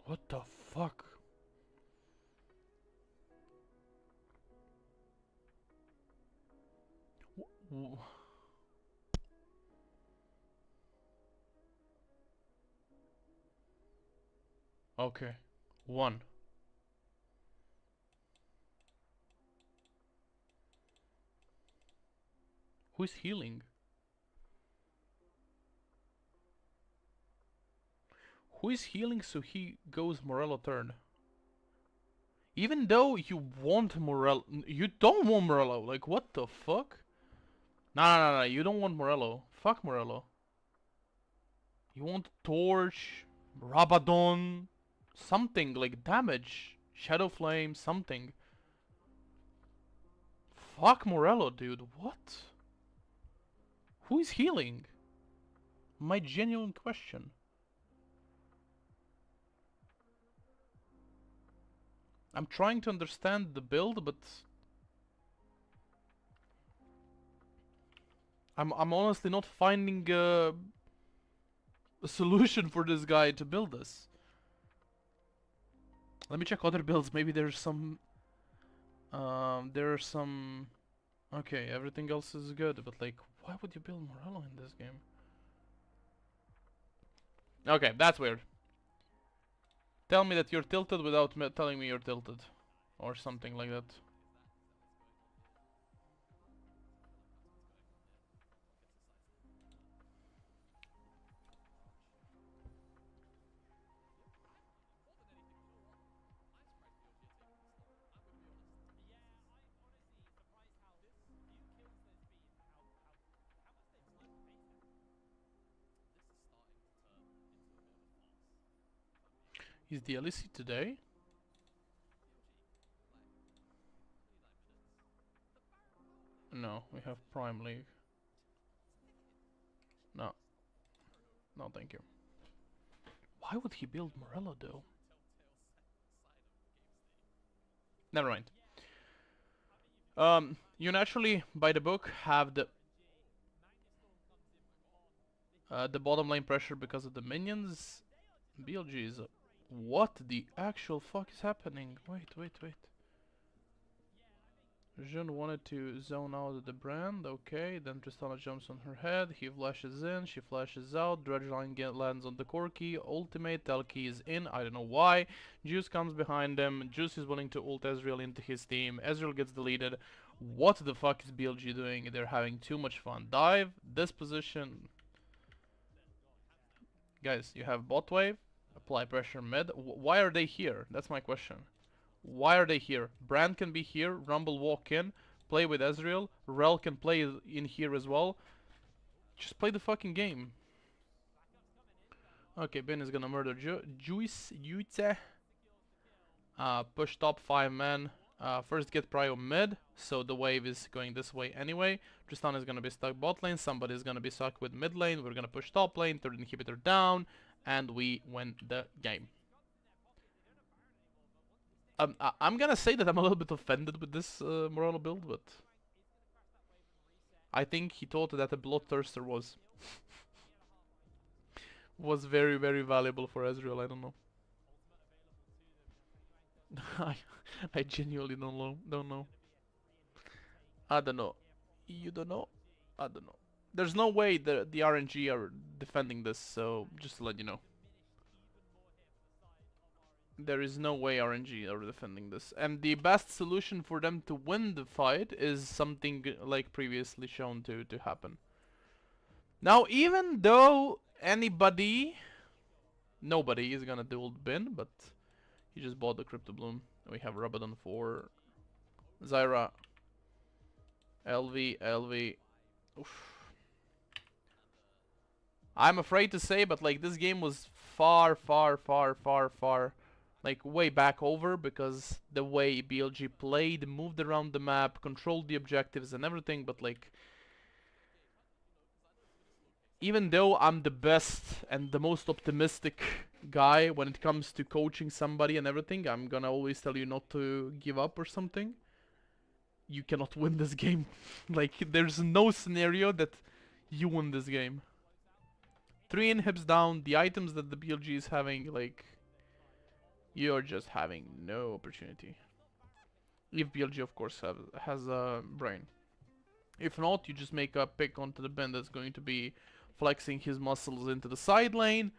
What the fuck? Okay. One. Who is healing? Who is healing so he goes Morello turn? Even though you want Morello, you don't want Morello. Like, what the fuck? No, you don't want Morello. Fuck Morello. You want Torch, Rabadon, something like damage, Shadow Flame, something. Fuck Morello, dude. What? Who is healing? My genuine question. I'm trying to understand the build, but I'm honestly not finding a solution for this guy to build this. Let me check other builds. Maybe there's some. There are some. Okay, everything else is good, but like, why would you build Morello in this game? Okay, that's weird. Tell me that you're tilted without telling me you're tilted. Or something like that. Is the LEC today? No, we have Prime League. No. No, thank you. Why would he build Morello though? Never mind. You naturally, by the book, have the bottom lane pressure because of the minions. BLG is what the actual fuck is happening? Wait. Jun wanted to zone out of the brand, okay, then Tristana jumps on her head, he flashes in, she flashes out, Dredgeline lands on the Corki, ultimate, Telki is in, I don't know why, Juice comes behind him, Juice is willing to ult Ezreal into his team, Ezreal gets deleted, what the fuck is BLG doing? They're having too much fun. Dive, this position, guys, you have bot wave, apply pressure mid, why are they here? That's my question. Why are they here? Brand can be here, Rumble walk in, play with Ezreal, Rel can play in here as well. Just play the fucking game. Okay, Ben is gonna murder Juice, Yuite. Push top 5 men. First get prio mid, so the wave is going this way anyway. Tristan is gonna be stuck bot lane, somebody is gonna be stuck with mid lane, we're gonna push top lane, third inhibitor down, and we win the game. I'm gonna say that I'm a little bit offended with this Morello build, but I think he thought that a Bloodthirster was very, very valuable for Ezreal. I don't know. I genuinely don't know. I don't know. You don't know? I don't know. There's no way the RNG are defending this, so just to let you know. There is no way RNG are defending this. And the best solution for them to win the fight is something like previously shown to happen. Now, even though nobody is gonna dual bin, but he just bought the Crypto Bloom. We have Rabadon for Zyra, LV. Oof. I'm afraid to say, but like this game was far, like way back over, because the way BLG played, moved around the map, controlled the objectives and everything. But like, even though I'm the best and the most optimistic guy when it comes to coaching somebody and everything, I'm gonna always tell you not to give up or something. You cannot win this game. Like, there's no scenario that you win this game. 3 inhibs down, the items that the BLG is having, like, you're just having no opportunity. If BLG, of course, has a brain. If not, you just make a pick onto the bin that's going to be flexing his muscles into the side lane.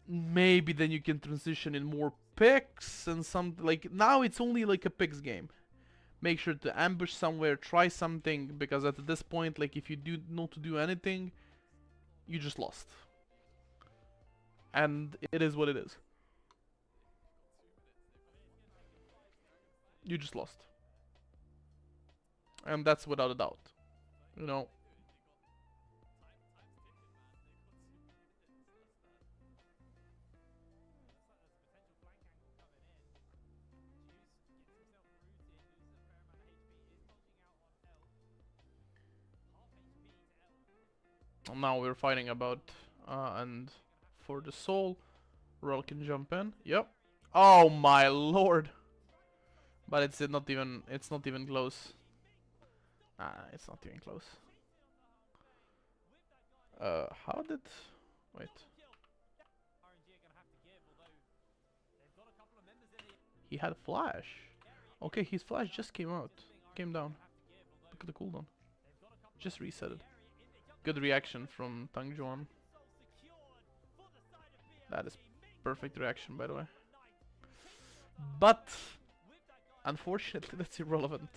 Maybe then you can transition in more picks and some, like, now it's only like a picks game. Make sure to ambush somewhere, try something, because at this point, like, if you do not do anything, you just lost. And it is what it is. You just lost. And that's without a doubt. You know. Now we're fighting about and for the soul. Roll can jump in. Yep. Oh my lord. But it's not even close. It's not even close. How did... Wait. He had flash. Okay, his flash just came down. Look at the cooldown. Just reset it. Good reaction from Tang Juan. That is perfect reaction, by the way. But unfortunately, that's irrelevant.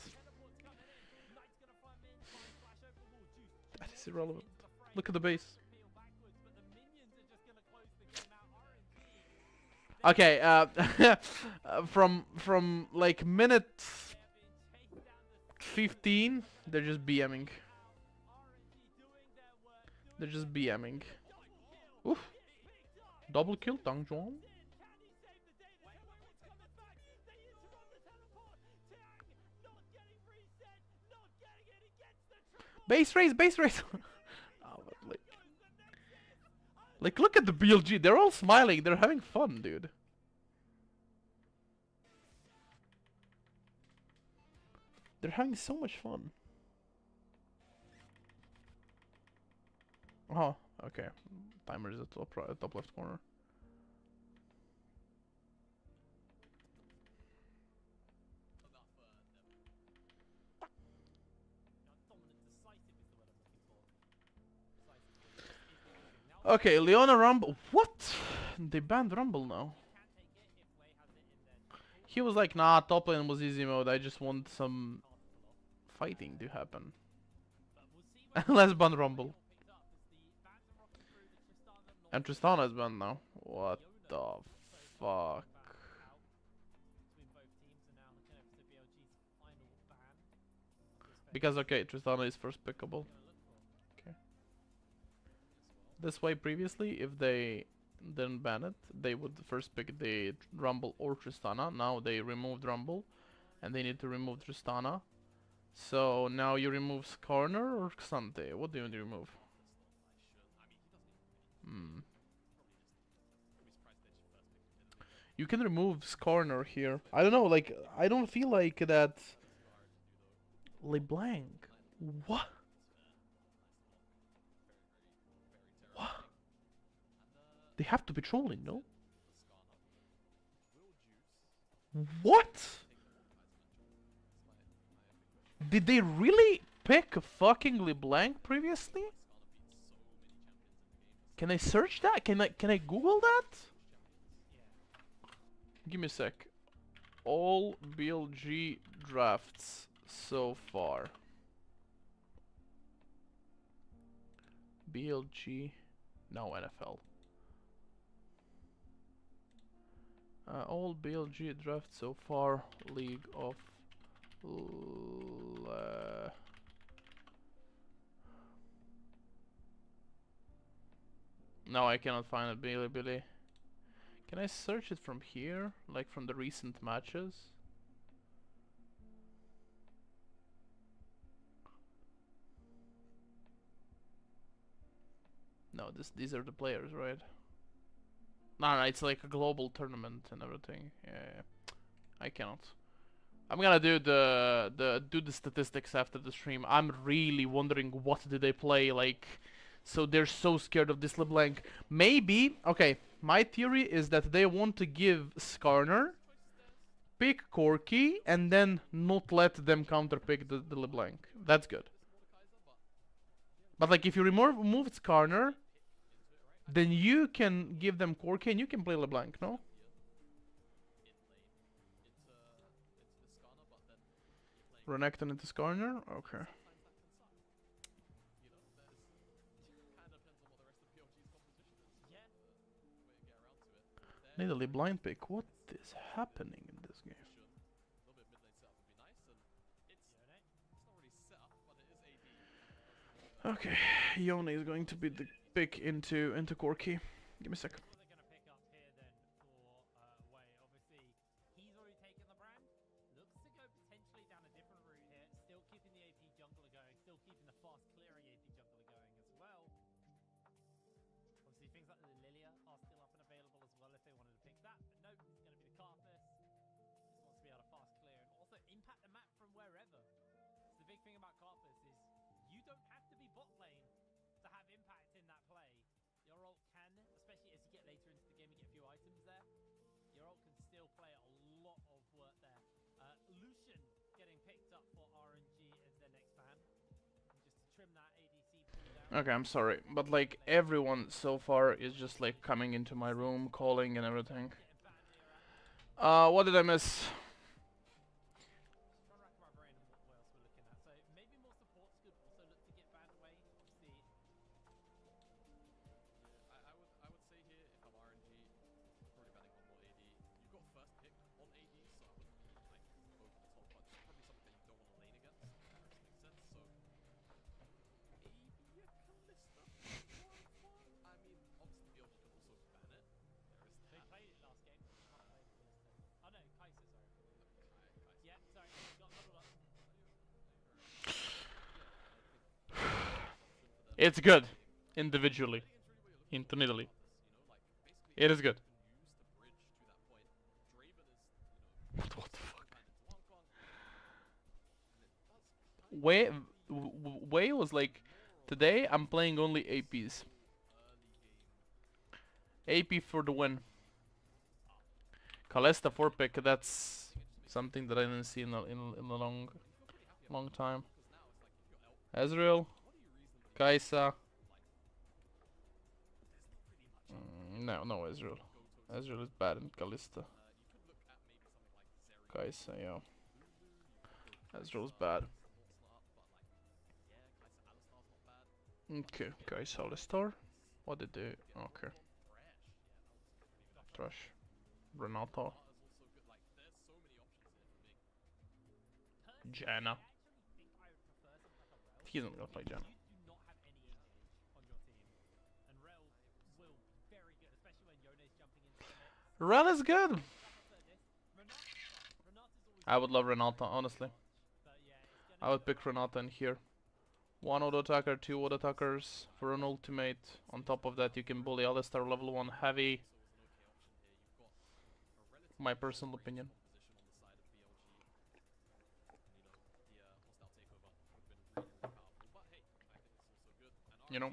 That is irrelevant. Look at the base. Okay, from like minute 15, they're just BMing. They're just BMing. Oof. Double kill, Tang Juan. Base race, base race. Oh, but like, look at the BLG. They're all smiling. They're having fun, dude. They're having so much fun. Oh, okay. Timer is at top left corner. Okay, Leona Rumble. What? They banned Rumble now. He was like, nah, top lane was easy mode. I just want some fighting to happen. Let's ban Rumble. And Tristana is banned now. What the fuck? Because, okay, Tristana is first pickable. Okay. This way previously, if they didn't ban it, they would first pick the Rumble or Tristana. Now they removed Rumble, and they need to remove Tristana. So now you remove Skarner or Xante? What do you remove? You can remove Skarner here. I don't know, like, I don't feel like that... LeBlanc. What? What? They have to be trolling, no? What? Did they really pick fucking LeBlanc previously? Can I search that? Can I Google that? Give me a sec. All BLG drafts so far. BLG, no NFL. All BLG drafts so far, League of no, I cannot find it, Billy. Can I search it from here, like from the recent matches? No, these are the players, right? No, it's like a global tournament and everything. Yeah. I cannot. I'm gonna do the statistics after the stream. I'm really wondering what did they play, like, so they're so scared of this LeBlanc. Maybe, okay, my theory is that they want to give Skarner, pick Corki, and then not let them counterpick the LeBlanc. That's good. But like, if you remove Skarner, then you can give them Corki and you can play LeBlanc, no? Renekton into Skarner? Okay. Need a LeBlanc pick. What is happening in this game? Okay, Yone is going to be the pick into Corki. Give me a sec. Okay, I'm sorry, but like everyone so far is just like coming into my room, calling and everything. What did I miss? It's good, individually, individually. It is good. What the fuck? Wei was like, today I'm playing only APs. AP for the win. Kalista 4 pick, that's something that I didn't see in a long time. Ezreal, Kai'Sa. No Ezreal. Ezreal is bad in Kalista. Kai'Sa, yeah. Ezreal's bad. Okay, Kai'Sa Alistar. What did they? Okay. Trash. Renata. Janna. He's not gonna play Janna. Rel is good. I would love Renata, honestly. I would pick Renata in here. 1 auto attacker, 2 auto attackers for an ultimate. On top of that, you can bully Alistar level 1 heavy. My personal opinion. You know?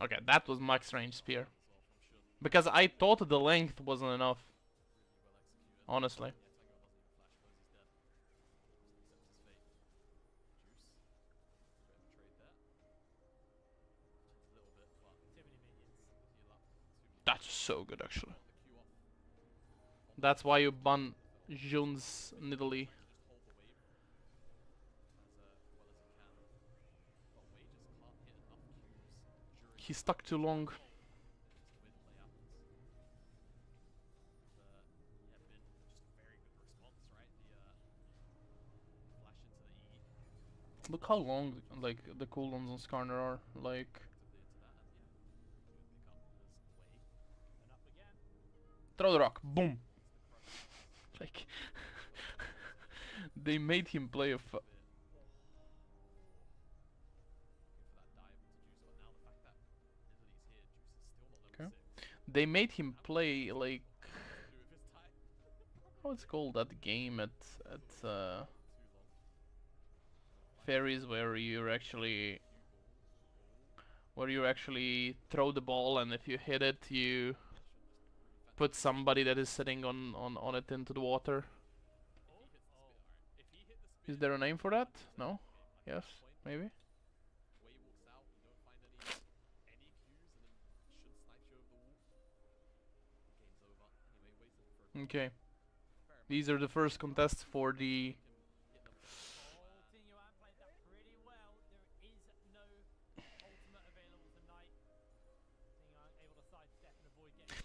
Okay, that was max range spear. Because I thought the length wasn't enough. Honestly. That's so good actually. That's why you ban Jun's Nidalee. He stuck too long. Look how long like the cooldowns on Skarner are. Like throw the rock, boom. Like they made him play a okay. They made him play like how it's called that game at Fairies where you actually throw the ball and if you hit it you put somebody that is sitting on it into the water. Is there a name for that? No? Yes? Maybe? Okay. These are the first contests for the...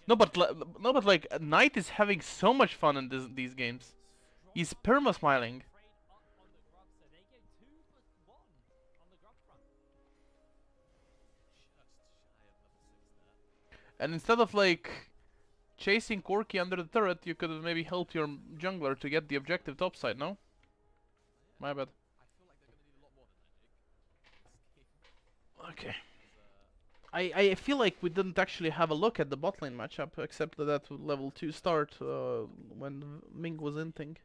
No, but like Knight is having so much fun in these games. He's perma smiling. And instead of like chasing Corki under the turret, you could have maybe helped your jungler to get the objective topside, no? My bad. Okay. I feel like we didn't actually have a look at the bot lane matchup, except that level 2 start when Ming was inting.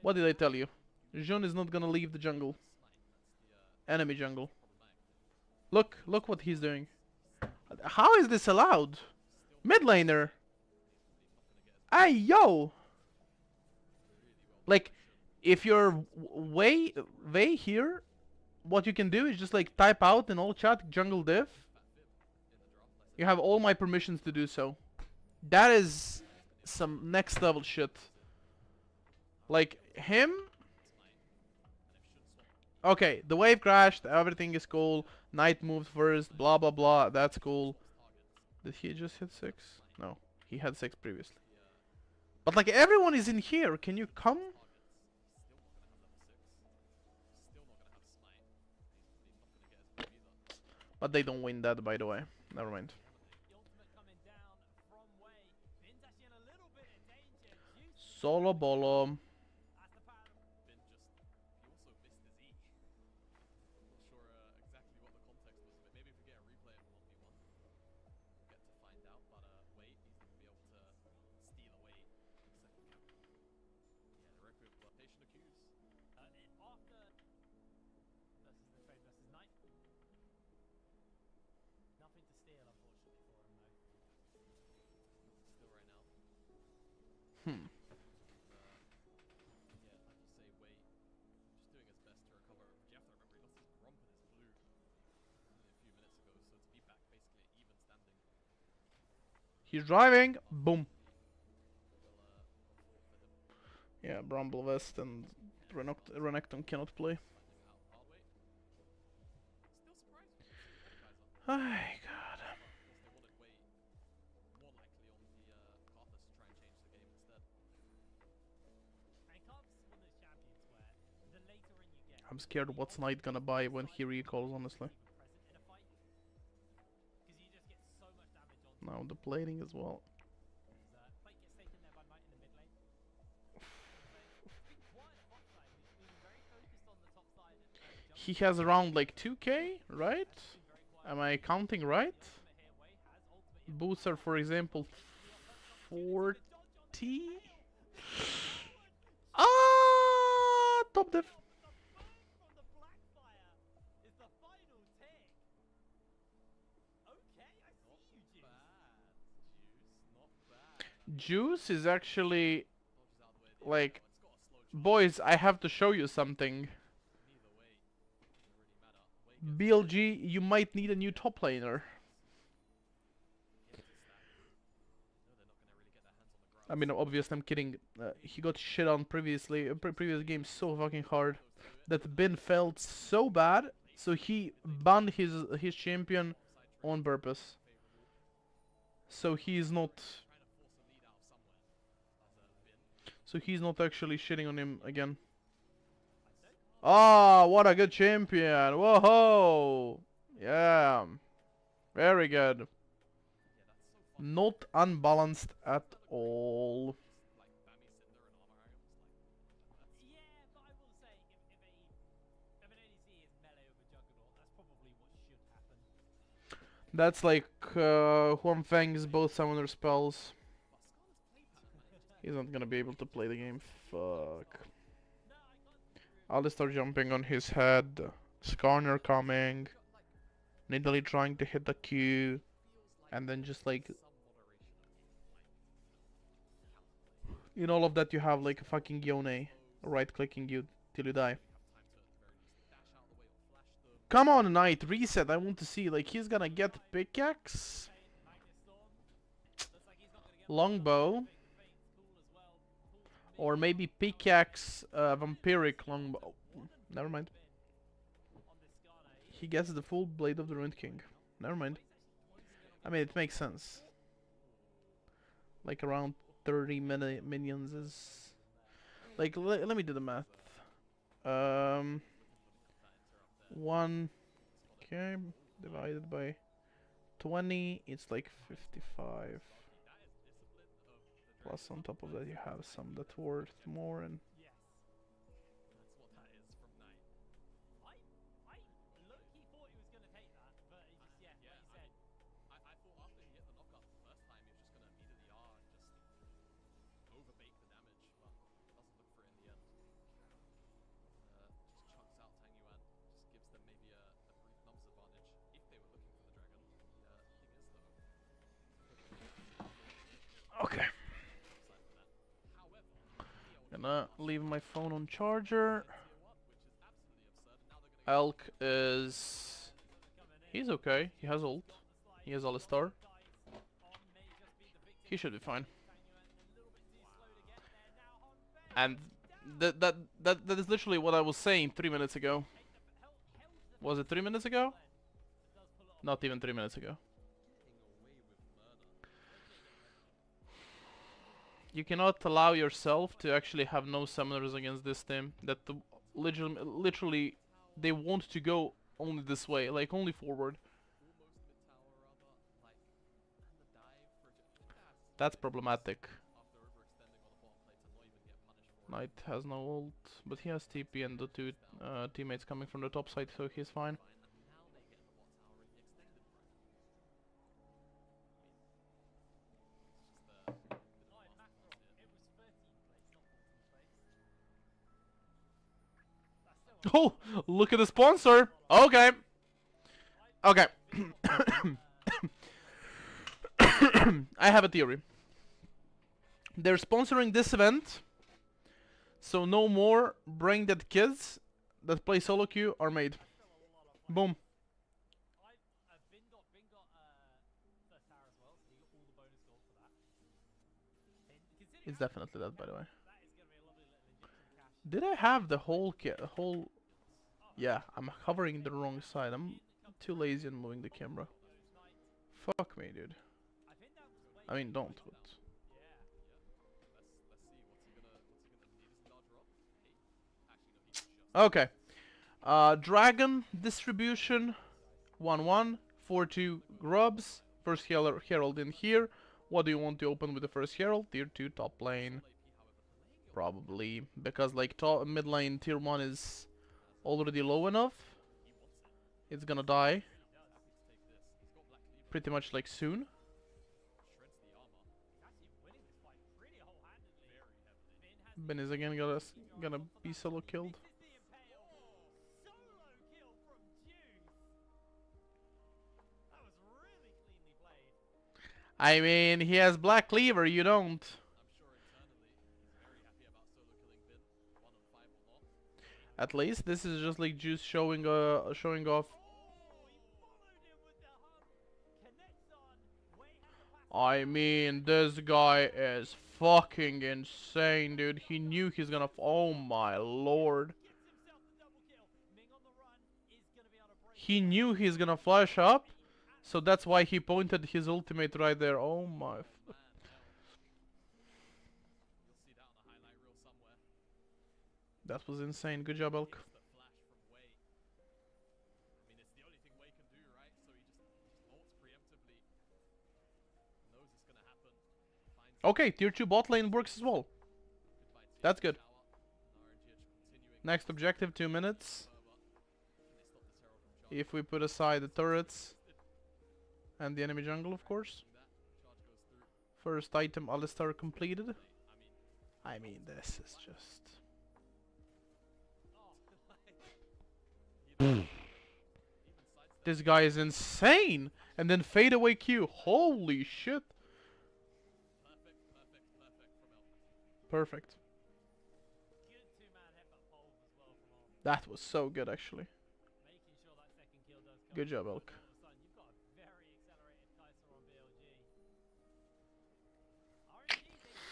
What did I tell you? Jun is not gonna leave the jungle. Enemy jungle. Look what he's doing. How is this allowed? Mid laner. Ay yo! Like, if you're way here, what you can do is just like type out in all chat jungle div. You have all my permissions to do so. That is some next level shit. Like him. Okay, the wave crashed, everything is cool. Knight moved first, blah blah blah, that's cool. Did he just hit 6? No, he had 6 previously. But like everyone is in here, can you come? But they don't win that, by the way. Never mind. Solo bolo. He's driving. Boom. Yeah, Bramble West and Renekton cannot play. My god. I'm scared what's Knight gonna buy when he recalls, honestly. Now the plating as well. He has around like 2k, right? Am I counting right? Booster, for example, 40? Ah, top diff. Juice is actually like, boys, I have to show you something. BLG, you might need a new top laner. I mean, obviously, I'm kidding. He got shit on previously, previous games so fucking hard that Ben felt so bad, so he banned his champion on purpose. So he's not. So he's not actually shitting on him again. Ah, what a good champion! Whoa! Yeah, very good. Not unbalanced at all. Yeah, but I will say, if an ADC is melee with a Juggernaut, that's probably what should happen. That's like Huan Feng's both summoner spells. He's not gonna be able to play the game. Fuck. Alistar jumping on his head. Skarner coming. Nidalee trying to hit the Q. And then just like... in all of that you have like a fucking Yone right clicking you till you die. Come on, Knight, reset. I want to see, like, he's gonna get pickaxe, longbow, or maybe pickaxe, vampiric longbow. Never mind. He gets the full blade of the Ruined King. Never mind. I mean, it makes sense. Like around 30 minions is like. Let me do the math. 1 okay divided by 20, it's like 55. Plus on top of that you have some that worth more, and okay. Gonna leave my phone on charger. Elk is... he's okay. He has ult. He has Alistar. He should be fine. And that is literally what I was saying 3 minutes ago. Was it 3 minutes ago? Not even 3 minutes ago. You cannot allow yourself to actually have no summoners against this team. That literally they want to go only this way, like only forward. That's problematic. Knight has no ult, but he has TP and the two teammates coming from the top side, so he's fine. Oh, look at the sponsor. Okay. Okay. I have a theory. They're sponsoring this event, so no more brain dead kids that play solo queue are made. Boom. It's definitely that, by the way. Did I have the whole yeah, I'm hovering the wrong side. I'm too lazy on moving the camera. Fuck me, dude. I mean, don't. But... okay. Dragon distribution 1-1, 4-2 grubs. First herald in here. What do you want to open with the first herald? Tier 2 top lane. Probably because like top mid lane tier 1 is already low enough. It's gonna die pretty much like soon. Ben is again gonna be solo killed. I mean, he has Black Cleaver, you don't. I'm sure internally he's very happy about solo killing Bin, 1 on 5 or not. At least this is just like Juice showing off. I mean, this guy is fucking insane, dude. He knew he's gonna. Oh my lord. He knew he's gonna flash up, so that's why he pointed his ultimate right there. Oh my. Man, L. You'll see that on the highlight reel somewhere. That was insane. Good job, Elk. Gets the flash from Wei. I mean, it's the only thing Wei can do, right? So he just ults preemptively. Knows it's gonna happen. Finds Okay, tier 2 bot lane works as well. goodbye to That's good. tower. And RNG are just continuing Next objective, 2 minutes. further. Can they stop this Herald from charging? If we put aside the turrets and the enemy jungle, of course. That charge goes through. First item, Alistar completed. Late. I mean, this is just. Even sidestep. This guy is insane! And then fade away Q. Holy shit! Perfect from Elk. Perfect. Good two-man headbutt pole as well from Arm. That was so good, actually. Making sure that second kill does come. Good job, through, Elk. and all of a sudden you've got a very accelerated Kai'Sa on BLG.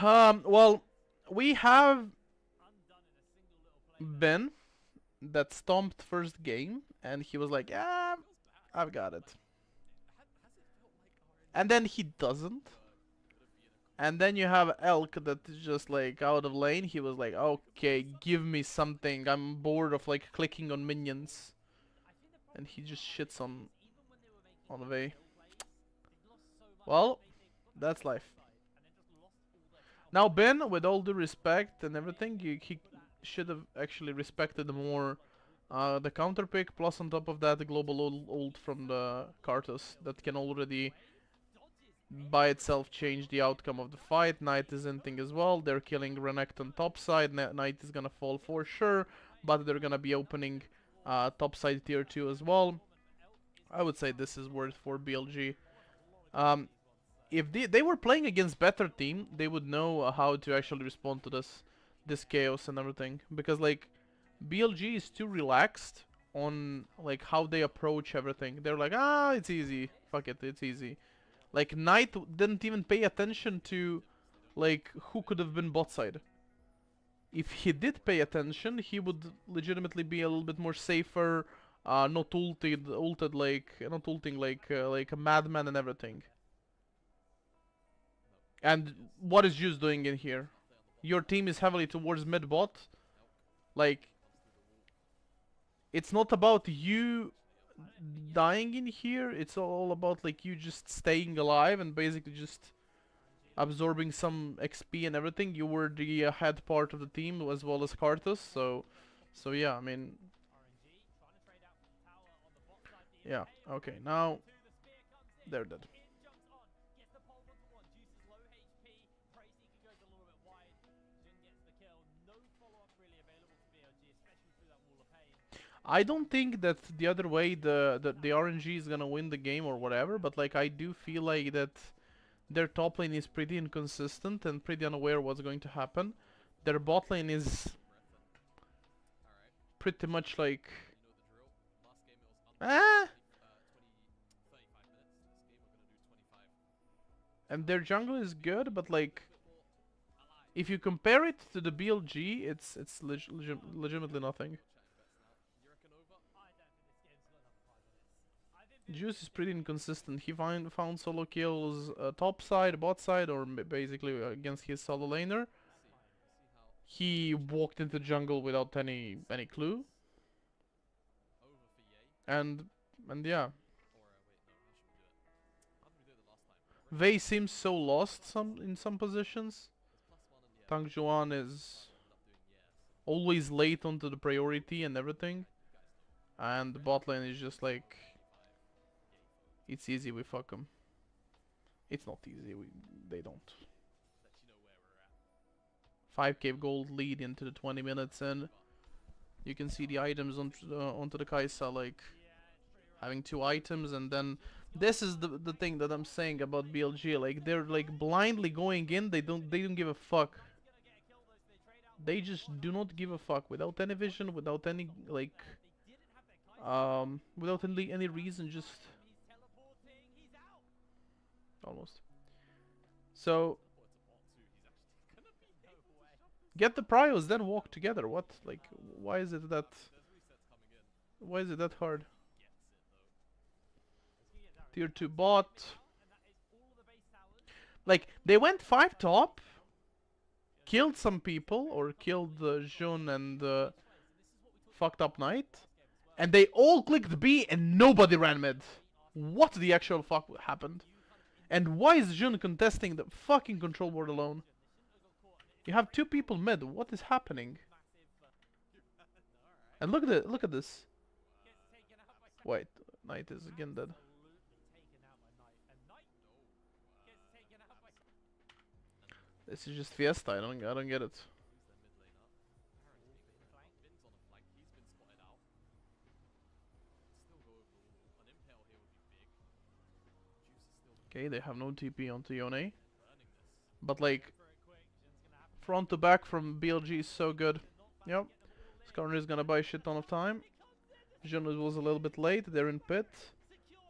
RNG, Well, we have undone in a single little play. Ben that stomped first game, and he was like, yeah, I've got it. Has it felt like RNG And then he doesn't. And then you have Elk that is just like out of lane. He was like, okay, give me something. I'm bored of like clicking on minions. And he just shits on Vey. Well, that's life. Now Ben, with all due respect and everything, he should have actually respected more the counter pick, plus on top of that the global ult from the Karthus that can already by itself change the outcome of the fight. Knight is inting as well. They're killing Renekton topside. Knight is gonna fall for sure, but they're gonna be opening topside tier 2 as well. I would say this is worth for BLG. If they were playing against better team, they would know how to actually respond to this chaos and everything, because like BLG is too relaxed on like how they approach everything. They're like, ah, it's easy, fuck it, it's easy. Like Knight didn't even pay attention to like who could have been bot side. If he did pay attention, he would legitimately be a little bit more safer, not ulted like not ulting like a madman and everything. And what is Juice doing in here? Your team is heavily towards mid bot. Like, it's not about you dying in here. It's all about like you just staying alive and basically just absorbing some XP and everything. You were the head part of the team as well as Karthus. So yeah, I mean, yeah. Okay, now they're dead. I don't think that the other way the RNG is gonna win the game or whatever, but like I do feel like that their top lane is pretty inconsistent and pretty unaware what's going to happen. Their bot lane is pretty much like and their jungle is good, but like if you compare it to the BLG, it's legitimately nothing. Juice is pretty inconsistent. He found solo kills top side, bot side, or basically against his solo laner. He walked into jungle without any clue. And yeah. Vey seems so lost in some positions. Tang Juan is always late onto the priority and everything. And the bot lane is just like, it's easy, we fuck them. It's not easy, they don't. 5k gold lead into the 20 minutes, and you can see the items onto the Kai'Sa, like having 2 items, and then This is the thing that I'm saying about BLG. Like they're like blindly going in. They don't give a fuck. They just do not give a fuck without any vision, without any like without any reason. Just almost. So get the prios, then walk together. What? Like why is it that? Why is it that hard? Tier 2 bot. Like, they went 5 top, killed some people, or killed Jun and fucked up Knight, and they all clicked B and nobody ran mid. What the actual fuck happened? And why is Jun contesting the fucking control board alone? You have 2 people mid, what is happening? And look at this. Wait, Knight is again dead. This is just Fiesta. I don't get it. Okay, they have no TP onto Yone, but like front to back from BLG is so good. Yep, Skarner is gonna buy a shit ton of time. Jun was a little bit late. They're in pit.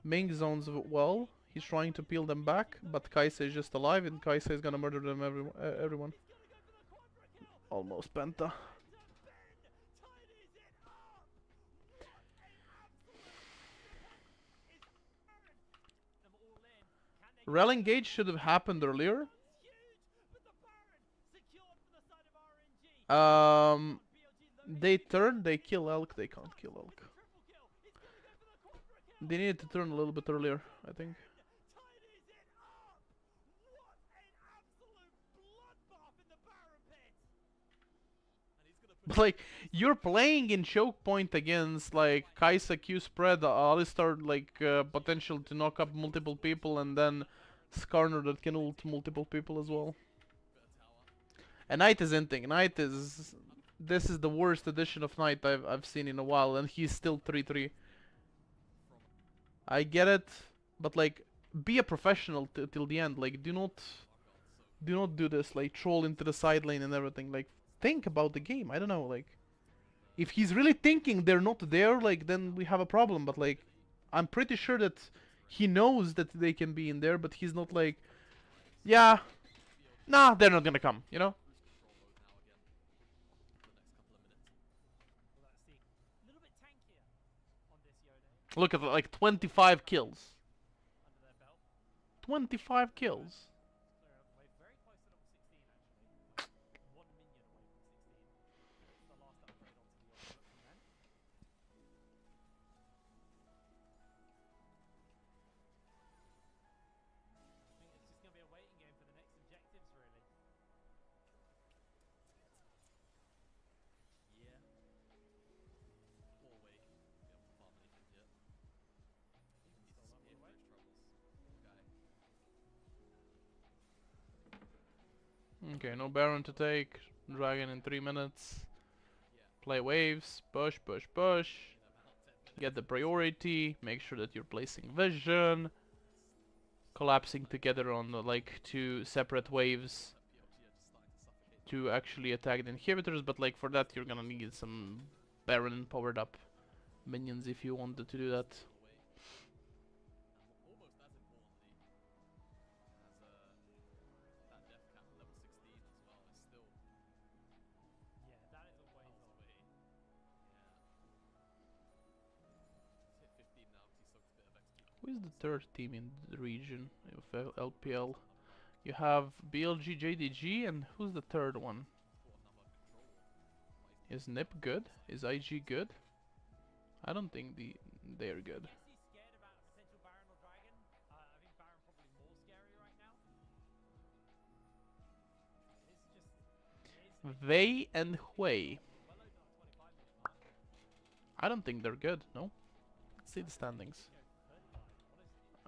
Ming zones well. He's trying to peel them back, but Kaisa is just alive, and Kaisa is gonna murder them everyone. Almost Penta. Rel engage should have happened earlier. They turn, they kill Elk, they can't kill Elk. They needed to turn a little bit earlier, I think. But like, you're playing in choke point against like Kaisa Q spread, Alistar like potential to knock up multiple people, and then Skarner that can ult multiple people as well. And Knight is inting. Knight is... This is the worst edition of Knight I've seen in a while, and he's still 3-3. I get it, but like, be a professional till the end. Like, do not do this. Like, troll into the side lane and everything. Like, think about the game. I don't know. Like, if he's really thinking they're not there, like, then we have a problem. But like, I'm pretty sure that he knows that they can be in there, but he's not like, yeah, nah, they're not gonna come. You know. Look at like 25 kills. 25 kills. Okay, no Baron to take. Dragon in 3 minutes. Play waves. Push, push, push. Get the priority. Make sure that you're placing vision. Collapsing together on like 2 separate waves to actually attack the inhibitors. But like for that, you're gonna need some Baron powered up minions if you wanted to do that. Who is the third team in the region of LPL? You have BLG, JDG, and who's the third one? Is NiP good? Is IG good? I don't think they're good. Wei and Hui. I don't think they're good, no? Let's see the standings.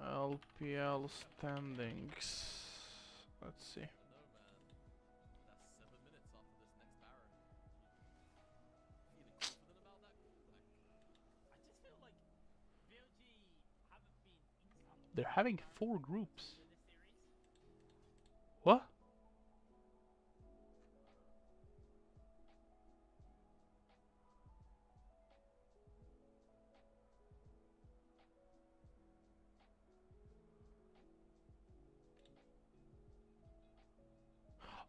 LPL standings. Let's see. They're having 4 groups. What?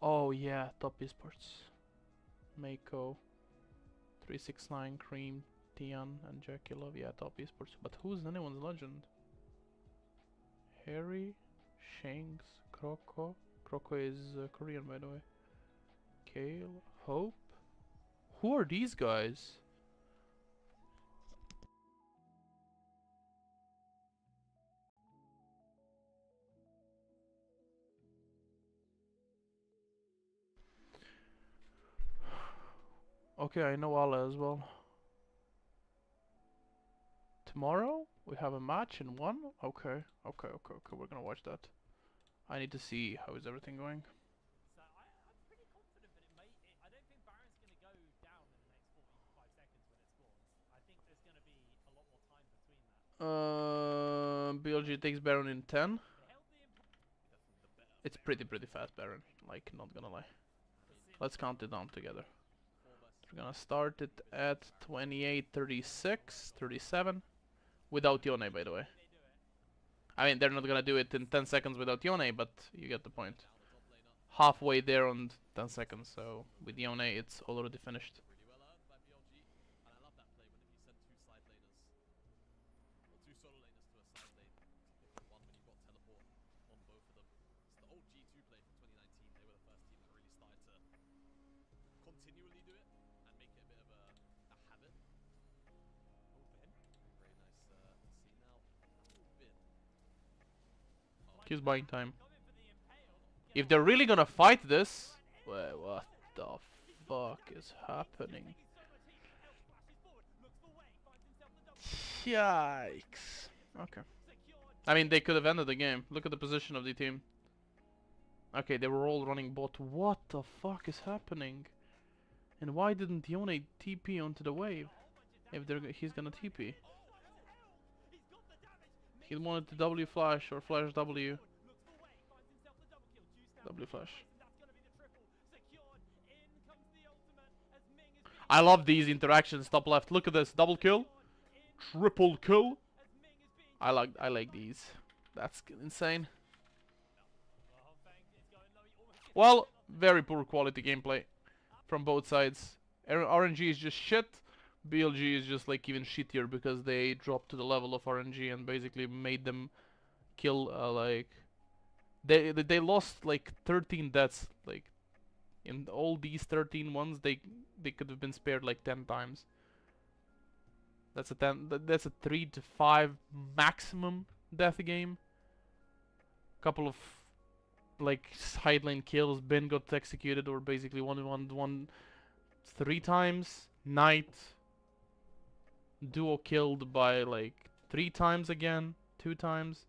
Oh yeah, top esports. Mako, 369, Cream, Tian, and Jackie Love. Yeah, top esports. But who's anyone's legend? Harry, Shanks, Kroko. Kroko is Korean, by the way. Kale, Hope. Who are these guys? Okay, I know Allah as well. Tomorrow we have a match in 1? Okay, we're gonna watch that. I need to see how is everything going. So I'm pretty confident, but I don't think Baron's going to go down in the next 45 seconds when it spawns. I think there's going to be a lot more time between that. BLG takes Baron in 10. They held the imp- It's pretty fast, Baron. Like, not gonna lie. Let's count it down together. We're gonna start it at 28, 36, 37. Without Yone, by the way. I mean, they're not gonna do it in 10 seconds without Yone, but you get the point. Halfway there on 10 seconds, so with Yone it's already finished. Really well earned by BLG, and I love that play whenever you send 2 side laners, or 2 solo laners to a side lane, to pick the one when you've got teleport on both of them. It's the old G2 play from 2019. They were the first team that really started to continually do it and make it a bit of a habit. Very nice to see now. Bin. He's buying time. Coming for the impale. If they're really gonna fight this... Wait, what the fuck is happening? Yikes. Okay. I mean, they could have ended the game. Look at the position of the team. Okay, they were all running bot. What the fuck is happening? And why didn't Yone TP onto the wave? If he's gonna TP. He wanted to W flash or flash W. W flash. I love these interactions. Top left. Look at this. Double kill. Triple kill. I like these. That's insane. Well, very poor quality gameplay from both sides. RNG is just shit. BLG is just like even shittier because they dropped to the level of RNG and basically made them kill like they lost like 13 deaths. Like in all these 13 ones, they could have been spared like 10 times. That's a 10. That's a 3 to 5 maximum death game. Couple of like side lane kills. Ben got executed or basically one 3 times. Knight duo killed by like 3 times again, 2 times.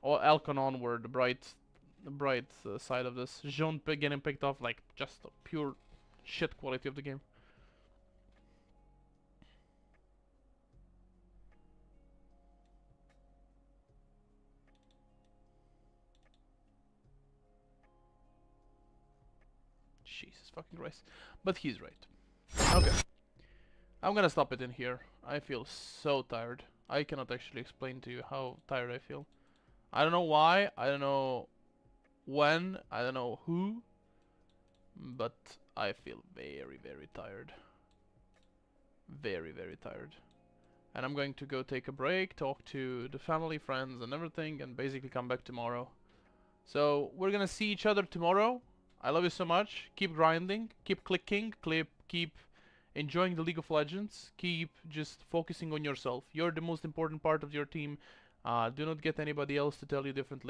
Or Elcon onward, the bright side of this. Jean getting picked off, like just a pure shit quality of the game. Jesus fucking Christ. But he's right. Okay. I'm gonna stop it in here. I feel so tired. I cannot actually explain to you how tired I feel. I don't know why, I don't know when, I don't know who, but I feel very tired. Very tired. And I'm going to go take a break, talk to the family, friends and everything, and basically come back tomorrow. So we're gonna see each other tomorrow. I love you so much. Keep grinding, keep clicking, keep enjoying the League of Legends, keep just focusing on yourself. You're the most important part of your team. Do not get anybody else to tell you differently.